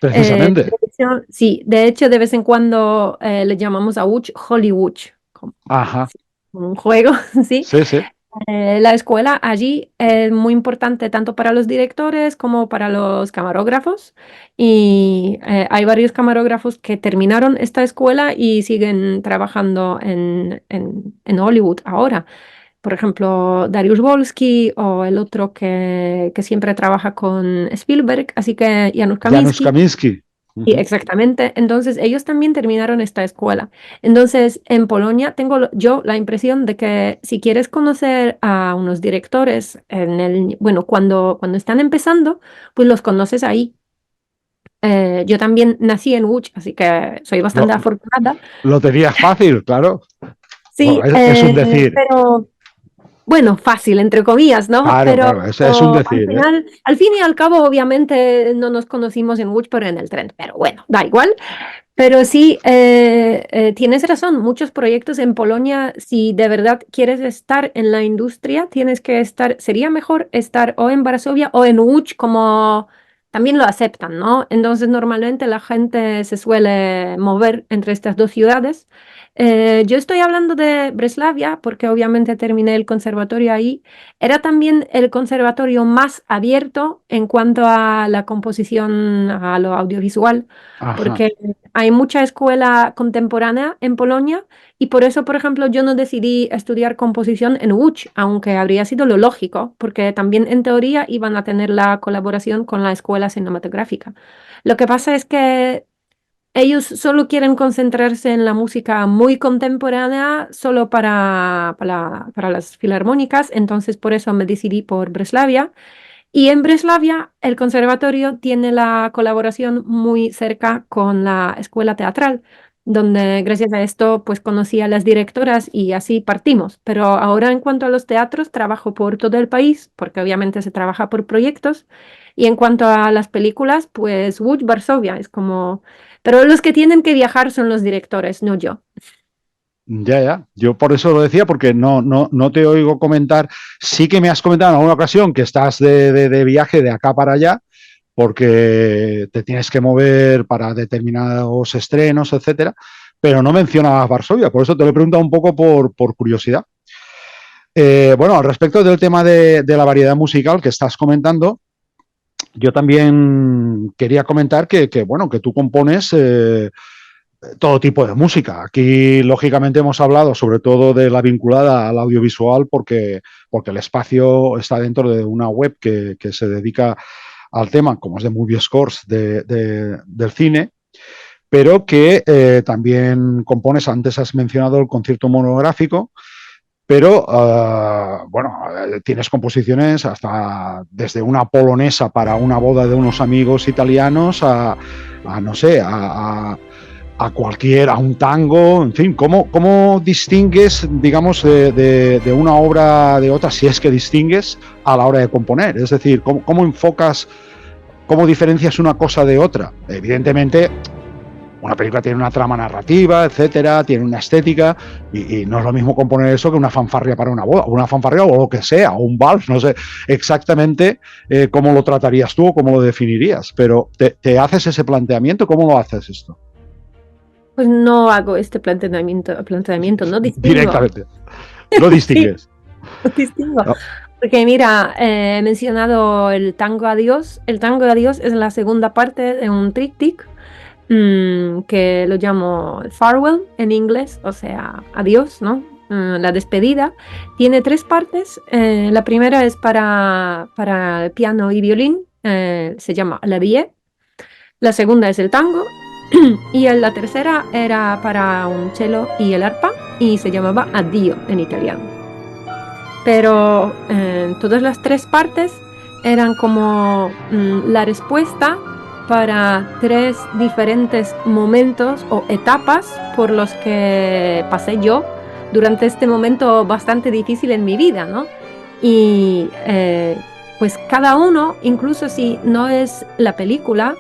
De
Precisamente.
hecho, sí, de hecho, de vez en cuando le llamamos a Łódź Hollywood, como,
Ajá.
sí, como un juego, ¿sí?
Sí, sí.
La escuela allí es muy importante tanto para los directores como para los camarógrafos. Y hay varios camarógrafos que terminaron esta escuela y siguen trabajando en Hollywood ahora. Por ejemplo, Dariusz Wolski o el otro que siempre trabaja con Spielberg, así que Janusz
Janusz
Kaminski.
Kaminski.
Sí,
Uh-huh.
exactamente. Entonces, ellos también terminaron esta escuela. Entonces, en Polonia tengo yo la impresión de que si quieres conocer a unos directores bueno, cuando están empezando, pues los conoces ahí. Yo también nací en Łódź, así que soy
Lo,
bastante afortunada.
lo tenías fácil, claro. Bueno,
Sí,
es un decir.
pero bueno, fácil, entre comillas, ¿no?
Claro,
Pero
claro, es un
al
decir, ¿eh?
final, al fin y al cabo, obviamente no nos conocimos en Łódź, pero en el tren. Pero bueno, da igual. Pero sí, tienes razón, muchos proyectos en Polonia, si de verdad quieres estar en la industria, tienes que estar, sería mejor estar o en Varsovia o en Łódź, como también lo aceptan, ¿no? Entonces normalmente la gente se suele mover entre estas dos ciudades. Yo estoy hablando de Breslavia porque obviamente terminé el conservatorio ahí. Era también el conservatorio más abierto en cuanto a la composición, a lo audiovisual,
Ajá.
porque hay mucha escuela contemporánea en Polonia y por eso, por ejemplo, yo no decidí estudiar composición en Łódź, aunque habría sido lo lógico, porque también en teoría iban a tener la colaboración con la escuela cinematográfica. Lo que pasa es que ellos solo quieren concentrarse en la música muy contemporánea, solo para las filarmónicas, entonces por eso me decidí por Breslavia. Y en Breslavia, el conservatorio tiene la colaboración muy cerca con la escuela teatral, donde gracias a esto pues conocí a las directoras y así partimos. Pero ahora en cuanto a los teatros, trabajo por todo el país, porque obviamente se trabaja por proyectos. Y en cuanto a las películas, pues Łódź, Varsovia, es como... Pero los que tienen que viajar son los directores, no yo.
Ya, ya. Yo por eso lo decía, porque no te oigo comentar. Sí que me has comentado en alguna ocasión que estás de viaje de acá para allá, porque te tienes que mover para determinados estrenos, etcétera, pero no mencionabas Varsovia, por eso te lo he preguntado un poco por curiosidad. Bueno, al respecto del tema de la variedad musical que estás comentando, yo también quería comentar bueno, que tú compones todo tipo de música. Aquí, lógicamente, hemos hablado sobre todo de la vinculada al audiovisual porque el espacio está dentro de una web que se dedica al tema, como es de Movie Scores del cine, pero que también compones, antes has mencionado el concierto monográfico, pero bueno, tienes composiciones hasta desde una polonesa para una boda de unos amigos italianos no sé, a un tango, en fin, ¿cómo distingues, digamos, de una obra de otra, si es que distingues a la hora de componer? Es decir, ¿cómo enfocas, cómo diferencias una cosa de otra? Evidentemente, una película tiene una trama narrativa, etcétera, tiene una estética, y no es lo mismo componer eso que una fanfarria para una boda, o una fanfarria o lo que sea, o un vals, no sé exactamente cómo lo tratarías tú o cómo lo definirías, pero te haces ese planteamiento, ¿cómo lo haces esto?
Pues no hago este planteamiento, no distingo.
Directamente, no
Sí,
distingues.
no distingo.
No.
Porque mira, he mencionado el tango Adiós. El tango Adiós es la segunda parte de un tríptico que lo llamo farewell en inglés, o sea, adiós, ¿no? La despedida. Tiene tres partes. La primera es para piano y violín, se llama La Vie. La segunda es el tango. Y la tercera era para un cello y el arpa y se llamaba Addio en italiano. Pero todas las tres partes eran como la respuesta para tres diferentes momentos o etapas por los que pasé yo durante este momento bastante difícil en mi vida, ¿no? Y pues cada uno, incluso si no es la película,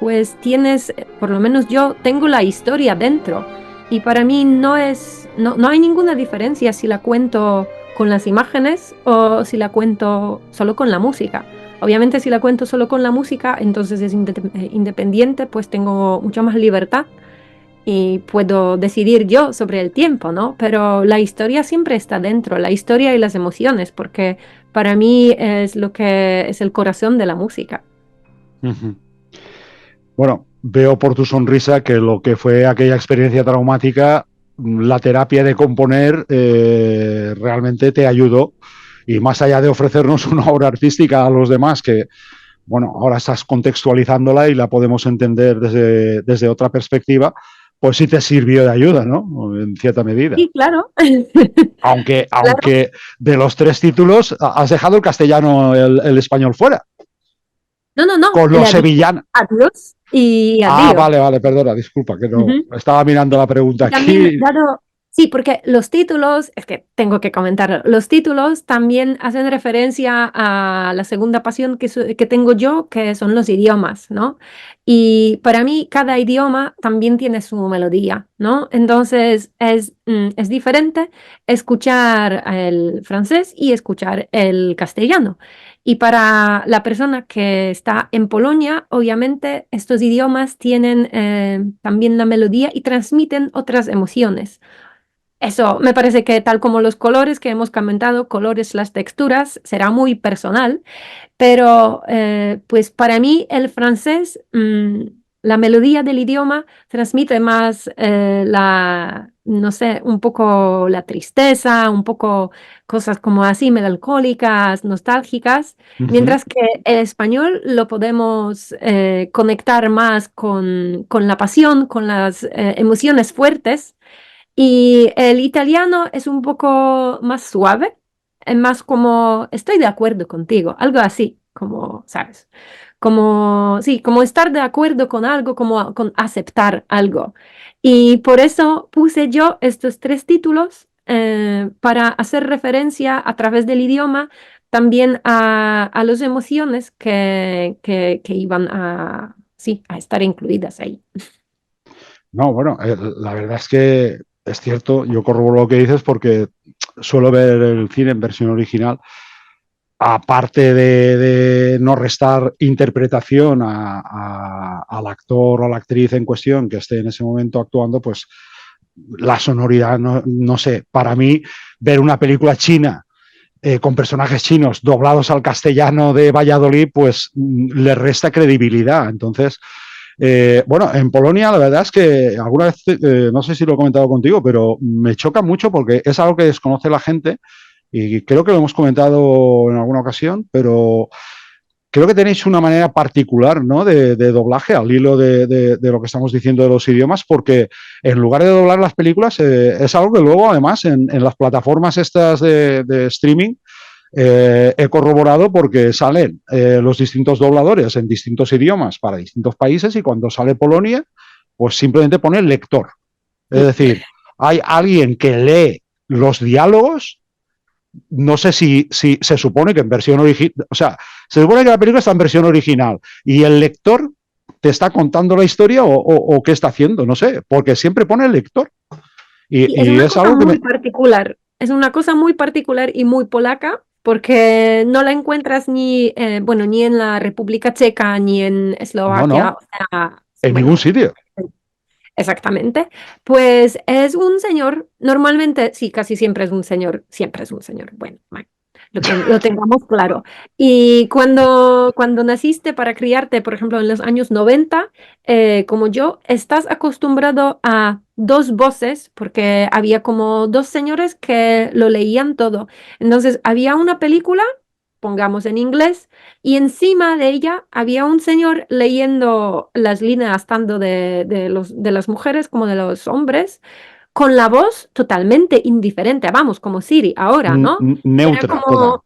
pues tienes, por lo menos yo tengo la historia dentro y para mí no hay ninguna diferencia si la cuento con las imágenes o si la cuento solo con la música. Obviamente si la cuento solo con la música, entonces es independiente, pues tengo mucha más libertad y puedo decidir yo sobre el tiempo, ¿no? Pero la historia siempre está dentro, la historia y las emociones, porque para mí es lo que es el corazón de la música.
Uh-huh. Bueno, veo por tu sonrisa que lo que fue aquella experiencia traumática, la terapia de componer realmente te ayudó, y más allá de ofrecernos una obra artística a los demás, que bueno, ahora estás contextualizándola y la podemos entender desde otra perspectiva, pues sí te sirvió de ayuda, ¿no? En cierta medida.
Sí, claro.
Aunque,
Claro.
aunque de los tres títulos has dejado el castellano, el español fuera,
No, no, no,
con
le
los
ha dicho
sevillanos.
adiós y
Ah,
adiós.
vale, perdona, disculpa, que no,
Ujú.
estaba mirando la pregunta
Y también,
aquí.
dado, sí, porque los títulos, es que tengo que comentarlo, los títulos también hacen referencia a la segunda pasión que tengo yo, que son los idiomas, ¿no? Y para mí cada idioma también tiene su melodía, ¿no? Entonces es diferente escuchar el francés y escuchar el castellano. Y para la persona que está en Polonia, obviamente estos idiomas tienen también la melodía y transmiten otras emociones. Eso me parece que tal como los colores que hemos comentado, colores, las texturas, será muy personal, pero pues para mí el francés, la melodía del idioma transmite más no sé, un poco la tristeza, un poco cosas como así melancólicas, nostálgicas,
Uh-huh.
mientras que el español lo podemos conectar más con la pasión, con las emociones fuertes. Y el italiano es un poco más suave, es más como estoy de acuerdo contigo, algo así, como, ¿sabes? Como, sí, como estar de acuerdo con algo, como con aceptar algo. Y por eso puse yo estos tres títulos para hacer referencia a través del idioma también a las emociones que iban a, sí, a estar incluidas ahí.
No, bueno, la verdad es que es cierto, yo corroboro lo que dices porque suelo ver el cine en versión original. Aparte de no restar interpretación al actor o a la actriz en cuestión que esté en ese momento actuando, pues la sonoridad, no sé, para mí ver una película china con personajes chinos doblados al castellano de Valladolid, pues le resta credibilidad. Entonces, bueno, en Polonia la verdad es que alguna vez, no sé si lo he comentado contigo, pero me choca mucho porque es algo que desconoce la gente y creo que lo hemos comentado en alguna ocasión, pero creo que tenéis una manera particular, ¿no?, de doblaje al hilo de lo que estamos diciendo de los idiomas, porque en lugar de doblar las películas, es algo que luego, además, en las plataformas estas de streaming, he corroborado porque salen los distintos dobladores en distintos idiomas para distintos países y cuando sale Polonia, pues simplemente pone lector. Es decir, hay alguien que lee los diálogos. No sé si se supone que en versión original, o sea, se supone que la película está en versión original y el lector te está contando la historia o qué está haciendo, no sé, porque siempre pone el lector.
Y es
Y
una
es
cosa
algo que
muy
me...
particular, es una cosa muy particular y muy polaca, porque no la encuentras ni, bueno, ni en la República Checa, ni en
No,
Eslovaquia,
no,
o sea,
en ningún
bueno,
sitio.
exactamente. Pues es un señor, normalmente, sí, casi siempre es un señor. Bueno, bueno, lo tengamos claro. Y cuando naciste para criarte, por ejemplo, en los años 90, como yo, estás acostumbrado a dos voces, porque había como dos señores que lo leían todo. Entonces, había una película, pongamos en inglés, y encima de ella había un señor leyendo las líneas tanto de las mujeres como de los hombres, con la voz totalmente indiferente, vamos, como Siri ahora, ¿no? Era
Neutra, total.
como,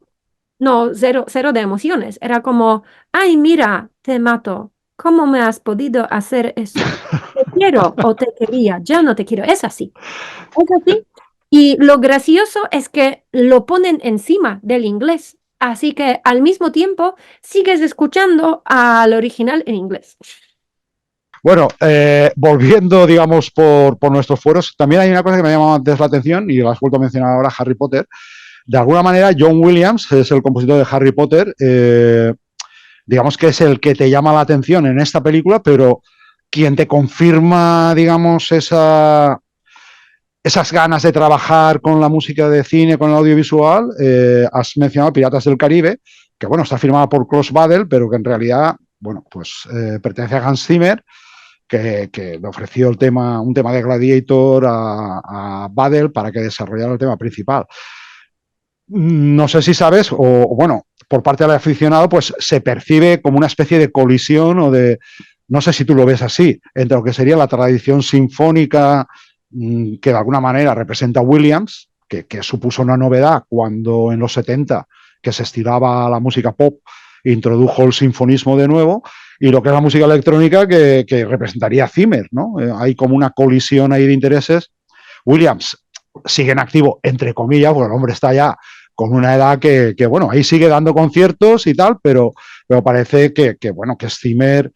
no, cero de emociones, era como, ay, mira, te mato, ¿cómo me has podido hacer eso? ¿Te quiero o te quería? Ya no te quiero, es así. Y lo gracioso es que lo ponen encima del inglés. Así que al mismo tiempo sigues escuchando al original en inglés.
Bueno, volviendo, digamos, por nuestros fueros, también hay una cosa que me ha llamado antes la atención y lo has vuelto a mencionar ahora, Harry Potter. De alguna manera, John Williams es el compositor de Harry Potter. Digamos que es el que te llama la atención en esta película, pero quien te confirma, digamos, esas ganas de trabajar con la música de cine, con el audiovisual, has mencionado Piratas del Caribe, que bueno, está firmada por Klaus Badel, pero que en realidad, bueno, pues pertenece a Hans Zimmer, que le ofreció un tema de Gladiator a Badel para que desarrollara el tema principal. No sé si sabes, o bueno, por parte del aficionado, pues se percibe como una especie de colisión o de, no sé si tú lo ves así, entre lo que sería la tradición sinfónica que de alguna manera representa Williams, que supuso una novedad cuando en los 70, que se estiraba la música pop, introdujo el sinfonismo de nuevo, y lo que es la música electrónica que representaría Zimmer, ¿no? Hay como una colisión ahí de intereses. Williams sigue en activo, entre comillas, porque el hombre está ya con una edad bueno, ahí sigue dando conciertos y tal, pero parece bueno, que es Zimmer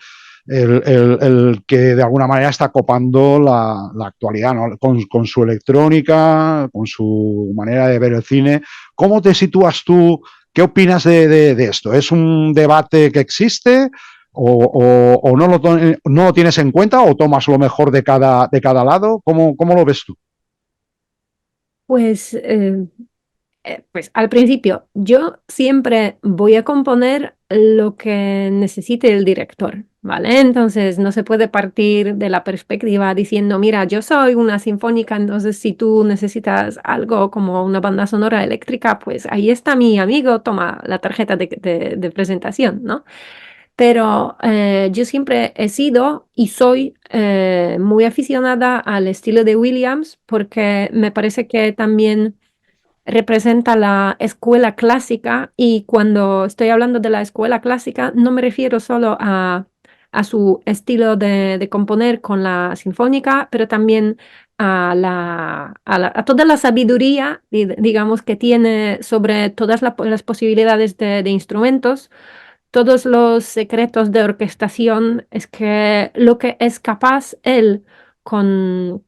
el que de alguna manera está copando la actualidad, ¿no? Con su electrónica, con su manera de ver el cine. ¿Cómo te sitúas tú? ¿Qué opinas de esto? ¿Es un debate que existe o no lo tienes en cuenta o tomas lo mejor de cada lado? ¿Cómo lo ves tú?
Pues, pues al principio, yo siempre voy a componer lo que necesite el director, ¿vale? Entonces no se puede partir de la perspectiva diciendo, mira, yo soy una sinfónica, entonces si tú necesitas algo como una banda sonora eléctrica, pues ahí está mi amigo, toma la tarjeta de presentación, ¿no? Pero yo siempre he sido y soy muy aficionada al estilo de Williams porque me parece que también representa la escuela clásica y cuando estoy hablando de la escuela clásica no me refiero solo a su estilo de componer con la sinfónica, pero también a toda la sabiduría, digamos, que tiene sobre todas las posibilidades de instrumentos, todos los secretos de orquestación, es que lo que es capaz él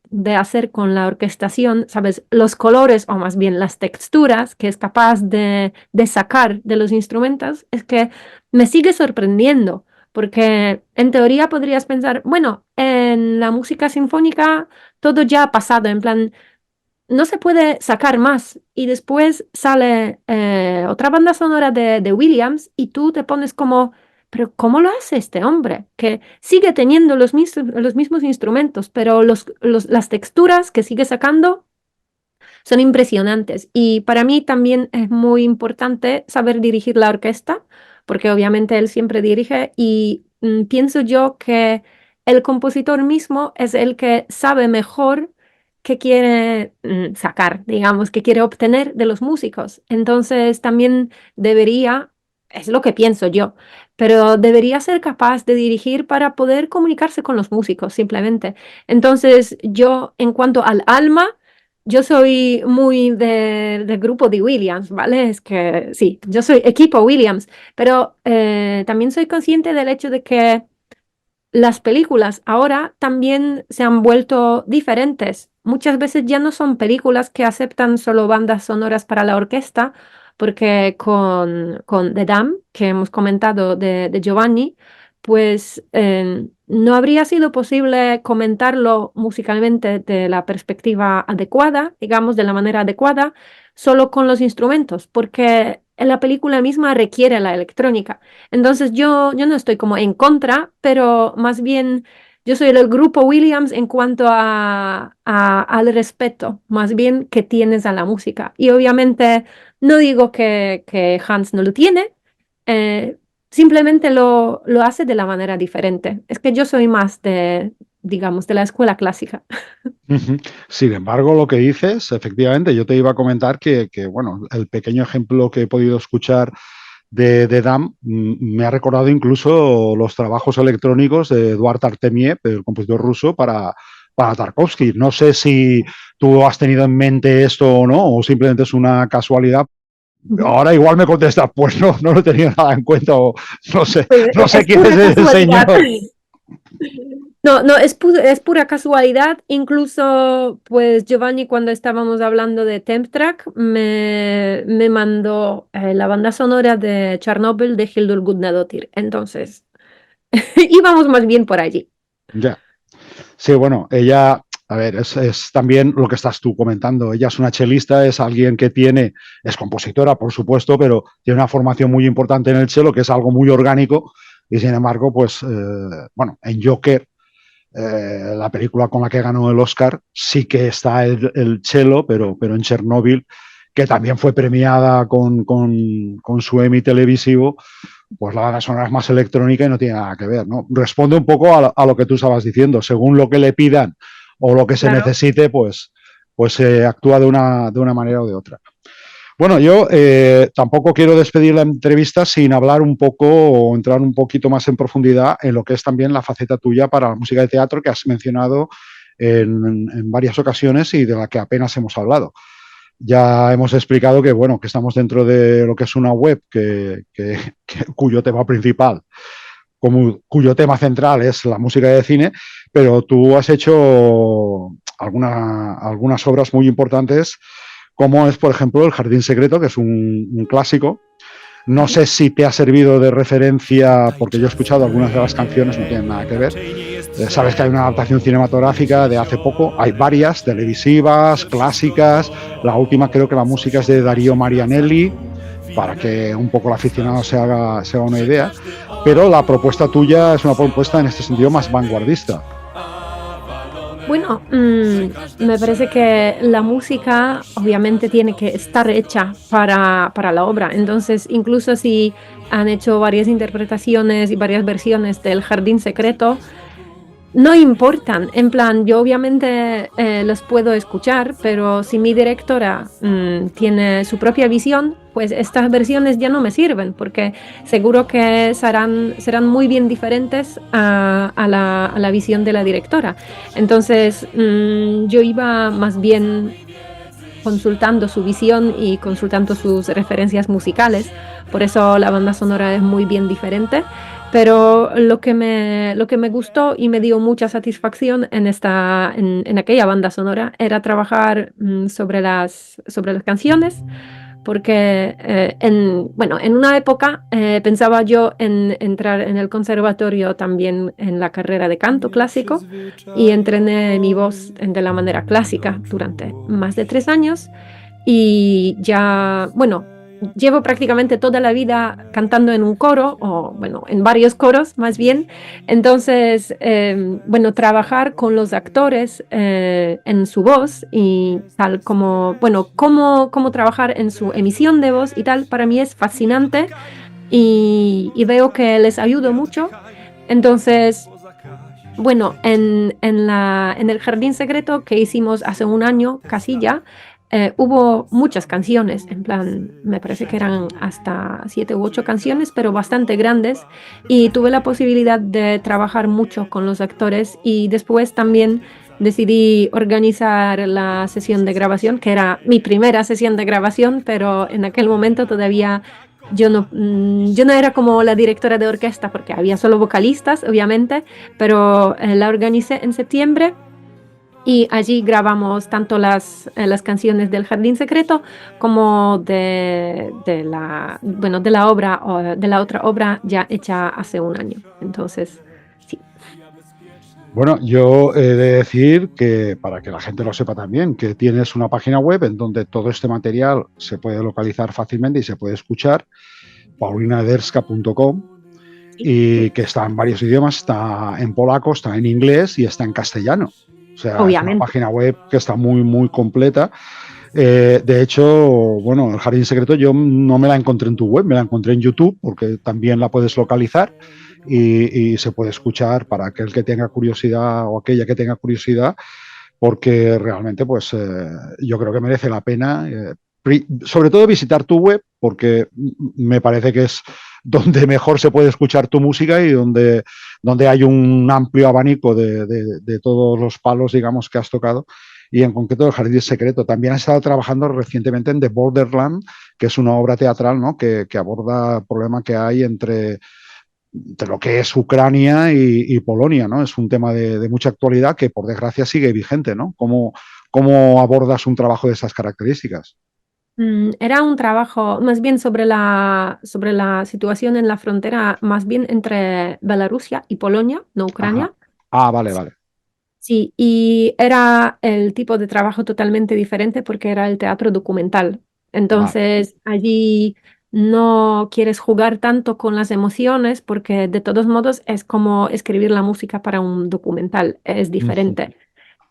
de hacer con la orquestación, ¿sabes? Los colores o más bien las texturas que es capaz de sacar de los instrumentos, es que me sigue sorprendiendo, porque en teoría podrías pensar, bueno, en la música sinfónica todo ya ha pasado, en plan, no se puede sacar más. Y después sale otra banda sonora de Williams y tú te pones como, pero ¿cómo lo hace este hombre? Que sigue teniendo los mismos instrumentos, pero las texturas que sigue sacando son impresionantes. Y para mí también es muy importante saber dirigir la orquesta, porque obviamente él siempre dirige y pienso yo que el compositor mismo es el que sabe mejor qué quiere sacar, digamos, qué quiere obtener de los músicos. Entonces también debería es lo que pienso yo, pero debería ser capaz de dirigir para poder comunicarse con los músicos, simplemente. Entonces, yo, en cuanto al alma, yo soy muy del grupo de Williams, ¿vale? Es que sí, yo soy equipo Williams, pero también soy consciente del hecho de que las películas ahora también se han vuelto diferentes. Muchas veces ya no son películas que aceptan solo bandas sonoras para la orquesta, porque con The Dam, que hemos comentado de Giovanni, pues no habría sido posible comentarlo musicalmente de la perspectiva adecuada, digamos, de la manera adecuada, solo con los instrumentos, porque la película misma requiere la electrónica. Entonces yo no estoy como en contra, pero más bien yo soy del grupo Williams en cuanto al respeto, más bien que tienes a la música. Y obviamente no digo que Hans no lo tiene, eh, simplemente lo hace de la manera diferente. Es que yo soy más de, digamos, de la escuela clásica.
Ujú. Sin embargo, lo que dices, efectivamente, yo te iba a comentar bueno, el pequeño ejemplo que he podido escuchar de DAM me ha recordado incluso los trabajos electrónicos de Eduard Artemiev, el compositor ruso, para Tarkovsky. No sé si tú has tenido en mente esto o no, o simplemente es una casualidad.
Ujú.
Ahora igual me contestas, pues no, no lo he tenido nada en cuenta, o no sé,
Pues
no sé
es
quién es
pura
ese
casualidad.
señor.
No, no, es pura casualidad. Incluso, pues Giovanni, cuando estábamos hablando de Temp Track, me mandó la banda sonora de Chernobyl de Hildur Gudnadottir. Entonces, íbamos más bien por allí.
Ya. Sí, bueno, ella, a ver, es también lo que estás tú comentando. Ella es una chelista, es alguien que tiene, es compositora, por supuesto, pero tiene una formación muy importante en el cello, que es algo muy orgánico. Y sin embargo, pues, bueno, en Joker, la película con la que ganó el Oscar, sí que está el cello, pero en Chernobyl, que también fue premiada con su Emmy televisivo, pues la banda sonora es más electrónica y no tiene nada que ver, ¿no? Responde un poco a lo que tú estabas diciendo, según lo que le pidan o lo que se
Claro.
necesite, pues se actúa de una manera o de otra. Bueno, yo tampoco quiero despedir la entrevista sin hablar un poco o entrar un poquito más en profundidad en lo que es también la faceta tuya para la música de teatro que has mencionado en varias ocasiones y de la que apenas hemos hablado. Ya hemos explicado que, bueno, que estamos dentro de lo que es una web cuyo tema principal, cuyo tema central es la música de cine, pero tú has hecho algunas obras muy importantes, como es, por ejemplo, El Jardín Secreto, que es un clásico. No sé si te ha servido de referencia, porque yo he escuchado algunas de las canciones, no tienen nada que ver. Sabes que hay una adaptación cinematográfica de hace poco, hay varias, televisivas, clásicas. La última creo que la música es de Darío Marianelli, para que un poco el aficionado se haga una idea. Pero la propuesta tuya es una propuesta en este sentido más vanguardista.
Bueno, me parece que la música obviamente tiene que estar hecha para la obra. Entonces, incluso si han hecho varias interpretaciones y varias versiones del Jardín Secreto, no importan, en plan, yo obviamente los puedo escuchar, pero si mi directora tiene su propia visión, pues estas versiones ya no me sirven, porque seguro que serán muy bien diferentes a la visión de la directora. Entonces, yo iba más bien consultando su visión y consultando sus referencias musicales. Por eso la banda sonora es muy bien diferente. Pero lo que me gustó y me dio mucha satisfacción en aquella banda sonora era trabajar sobre las canciones, porque bueno, en una época pensaba yo en entrar en el conservatorio también en la carrera de canto clásico y entrené mi voz de la manera clásica durante más de 3 años y ya, bueno, llevo prácticamente toda la vida cantando en un coro, o bueno, en varios coros más bien. Entonces, bueno, trabajar con los actores en su voz y tal como, bueno, cómo trabajar en su emisión de voz y tal, para mí es fascinante y veo que les ayudo mucho. Entonces, bueno, en el Jardín Secreto que hicimos hace un año casi ya, hubo muchas canciones, en plan, me parece que eran hasta 7 u 8 canciones, pero bastante grandes, y tuve la posibilidad de trabajar mucho con los actores y después también decidí organizar la sesión de grabación, que era mi primera sesión de grabación, pero en aquel momento todavía yo no era como la directora de orquesta porque había solo vocalistas, obviamente, pero la organicé en septiembre y allí grabamos tanto las canciones del Jardín Secreto como de la obra o de la otra obra ya hecha hace un año. Entonces, sí.
Bueno, yo he de decir que, para que la gente lo sepa también, que tienes una página web en donde todo este material se puede localizar fácilmente y se puede escuchar, paulinaderska.com,
Sí,
y que está en varios idiomas, está en polaco, está en inglés y está en castellano. O sea, es una
obviamente.
página web que está muy, muy completa. De hecho, bueno, el Jardín Secreto yo no me la encontré en tu web, me la encontré en YouTube porque también la puedes localizar y se puede escuchar para aquel que tenga curiosidad o aquella que tenga curiosidad, porque realmente pues yo creo que merece la pena, sobre todo visitar tu web, porque me parece que es donde mejor se puede escuchar tu música y donde hay un amplio abanico de todos los palos, digamos, que has tocado, y en concreto el Jardín Secreto. También has estado trabajando recientemente en The Borderland, que es una obra teatral, ¿no?, que aborda el problema que hay entre lo que es Ucrania y Polonia, ¿no? Es un tema de mucha actualidad que, por desgracia, sigue vigente, ¿no? ¿Cómo abordas un trabajo de esas características?
Era un trabajo más bien sobre la situación en la frontera, más bien entre Bielorrusia y Polonia, no
Ajá.
Ucrania.
Ah, vale, vale.
Sí, y era el tipo de trabajo totalmente diferente porque era el teatro documental.
Vale.
Entonces, allí no quieres jugar tanto con las emociones porque de todos modos es como escribir la música para un documental, es diferente.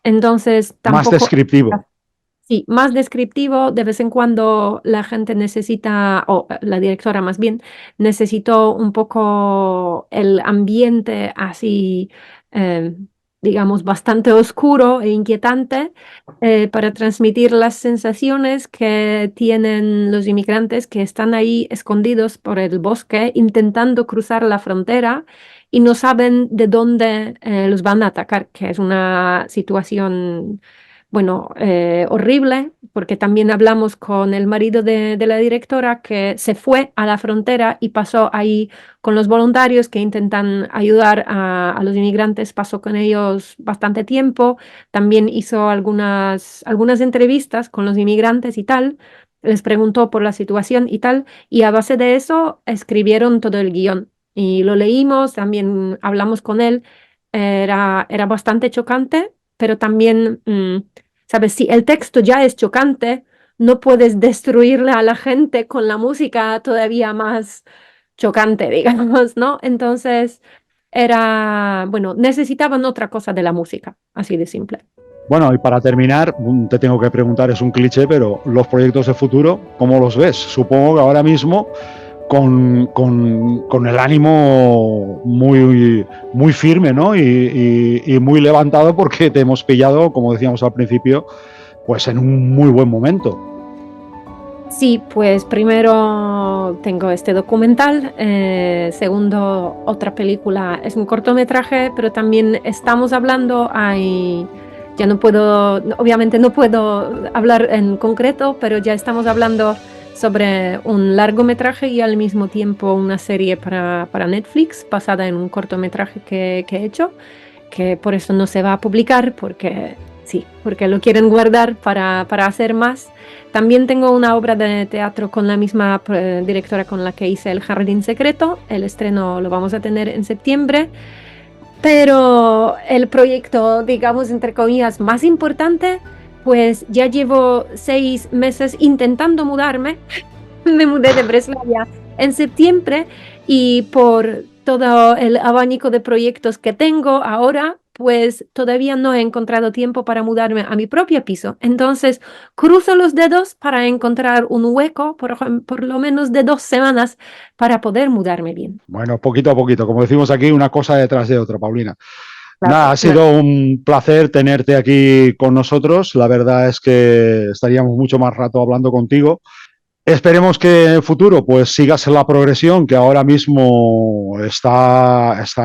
Entonces,
Más
tampoco...
descriptivo.
Sí, más descriptivo, de vez en cuando la gente necesita, o la directora más bien, necesitó un poco el ambiente así, eh, digamos, bastante oscuro e inquietante para transmitir las sensaciones que tienen los inmigrantes que están ahí escondidos por el bosque intentando cruzar la frontera y no saben de dónde los van a atacar, que es una situación bueno, horrible, porque también hablamos con el marido de la directora que se fue a la frontera y pasó ahí con los voluntarios que intentan ayudar a los inmigrantes, pasó con ellos bastante tiempo, también hizo algunas entrevistas con los inmigrantes y tal, les preguntó por la situación y tal, y a base de eso escribieron todo el guión. Y lo leímos, también hablamos con él, era bastante chocante, pero también... ¿sabes? Si el texto ya es chocante, no puedes destruirle a la gente con la música todavía más chocante, digamos, ¿no? Entonces bueno, necesitaban otra cosa de la música, así de simple.
Bueno, y para terminar, te tengo que preguntar, es un cliché, pero los proyectos de futuro, ¿cómo los ves? Supongo que ahora mismo con el ánimo muy, muy firme, ¿no? Y muy levantado porque te hemos pillado, como decíamos al principio, pues en un muy buen momento.
Sí, pues primero tengo este documental, segundo otra película, es un cortometraje, pero también estamos hablando, ya no puedo, obviamente no puedo hablar en concreto, pero ya estamos hablando sobre un largometraje y al mismo tiempo una serie para Netflix basada en un cortometraje que he hecho, que por eso no se va a publicar, porque sí, porque lo quieren guardar para hacer más. También tengo una obra de teatro con la misma directora con la que hice El Jardín Secreto. El estreno lo vamos a tener en septiembre. Pero el proyecto, digamos, entre comillas, más importante, pues ya llevo 6 meses intentando mudarme. Me mudé de Breslavia en septiembre y por todo el abanico de proyectos que tengo ahora, pues todavía no he encontrado tiempo para mudarme a mi propio piso. Entonces, cruzo los dedos para encontrar un hueco, por lo menos de 2 semanas, para poder mudarme bien.
Bueno, poquito a poquito, como decimos aquí, una cosa detrás de otra, Paulina.
Claro,
Nada, ha sido un placer tenerte aquí con nosotros. La verdad es que estaríamos mucho más rato hablando contigo. Esperemos que en el futuro pues sigas en la progresión, que ahora mismo estás,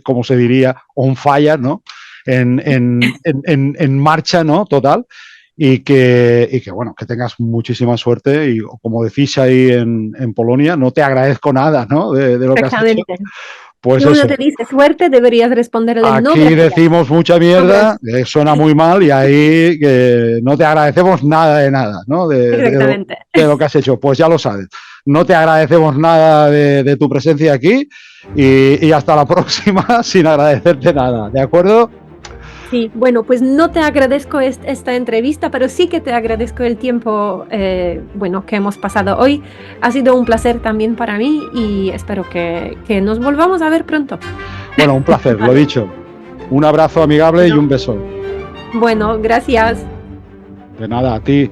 como se diría, on fire, ¿no? En marcha, ¿no? Total. Bueno, que tengas muchísima suerte y como decís ahí en Polonia, no te agradezco nada, ¿no? De lo que has hecho.
exactamente.
Pues
Si uno
eso,
te dice suerte, deberías responderle no,
aquí
gracias.
decimos mucha
No,
mierda,
gracias.
suena muy mal y ahí que no te agradecemos nada de nada, ¿no?
Exactamente.
De lo que has hecho. Pues ya lo sabes. No te agradecemos nada de tu presencia aquí y hasta la próxima sin agradecerte nada, ¿de acuerdo?
Sí, bueno, pues no te agradezco esta entrevista, pero sí que te agradezco el tiempo, bueno, que hemos pasado hoy. Ha sido un placer también para mí y espero que nos volvamos a ver pronto.
Bueno, un placer, lo
Vale.
dicho. Un abrazo amigable y
Bueno,
un beso.
bueno, gracias.
De nada, a ti.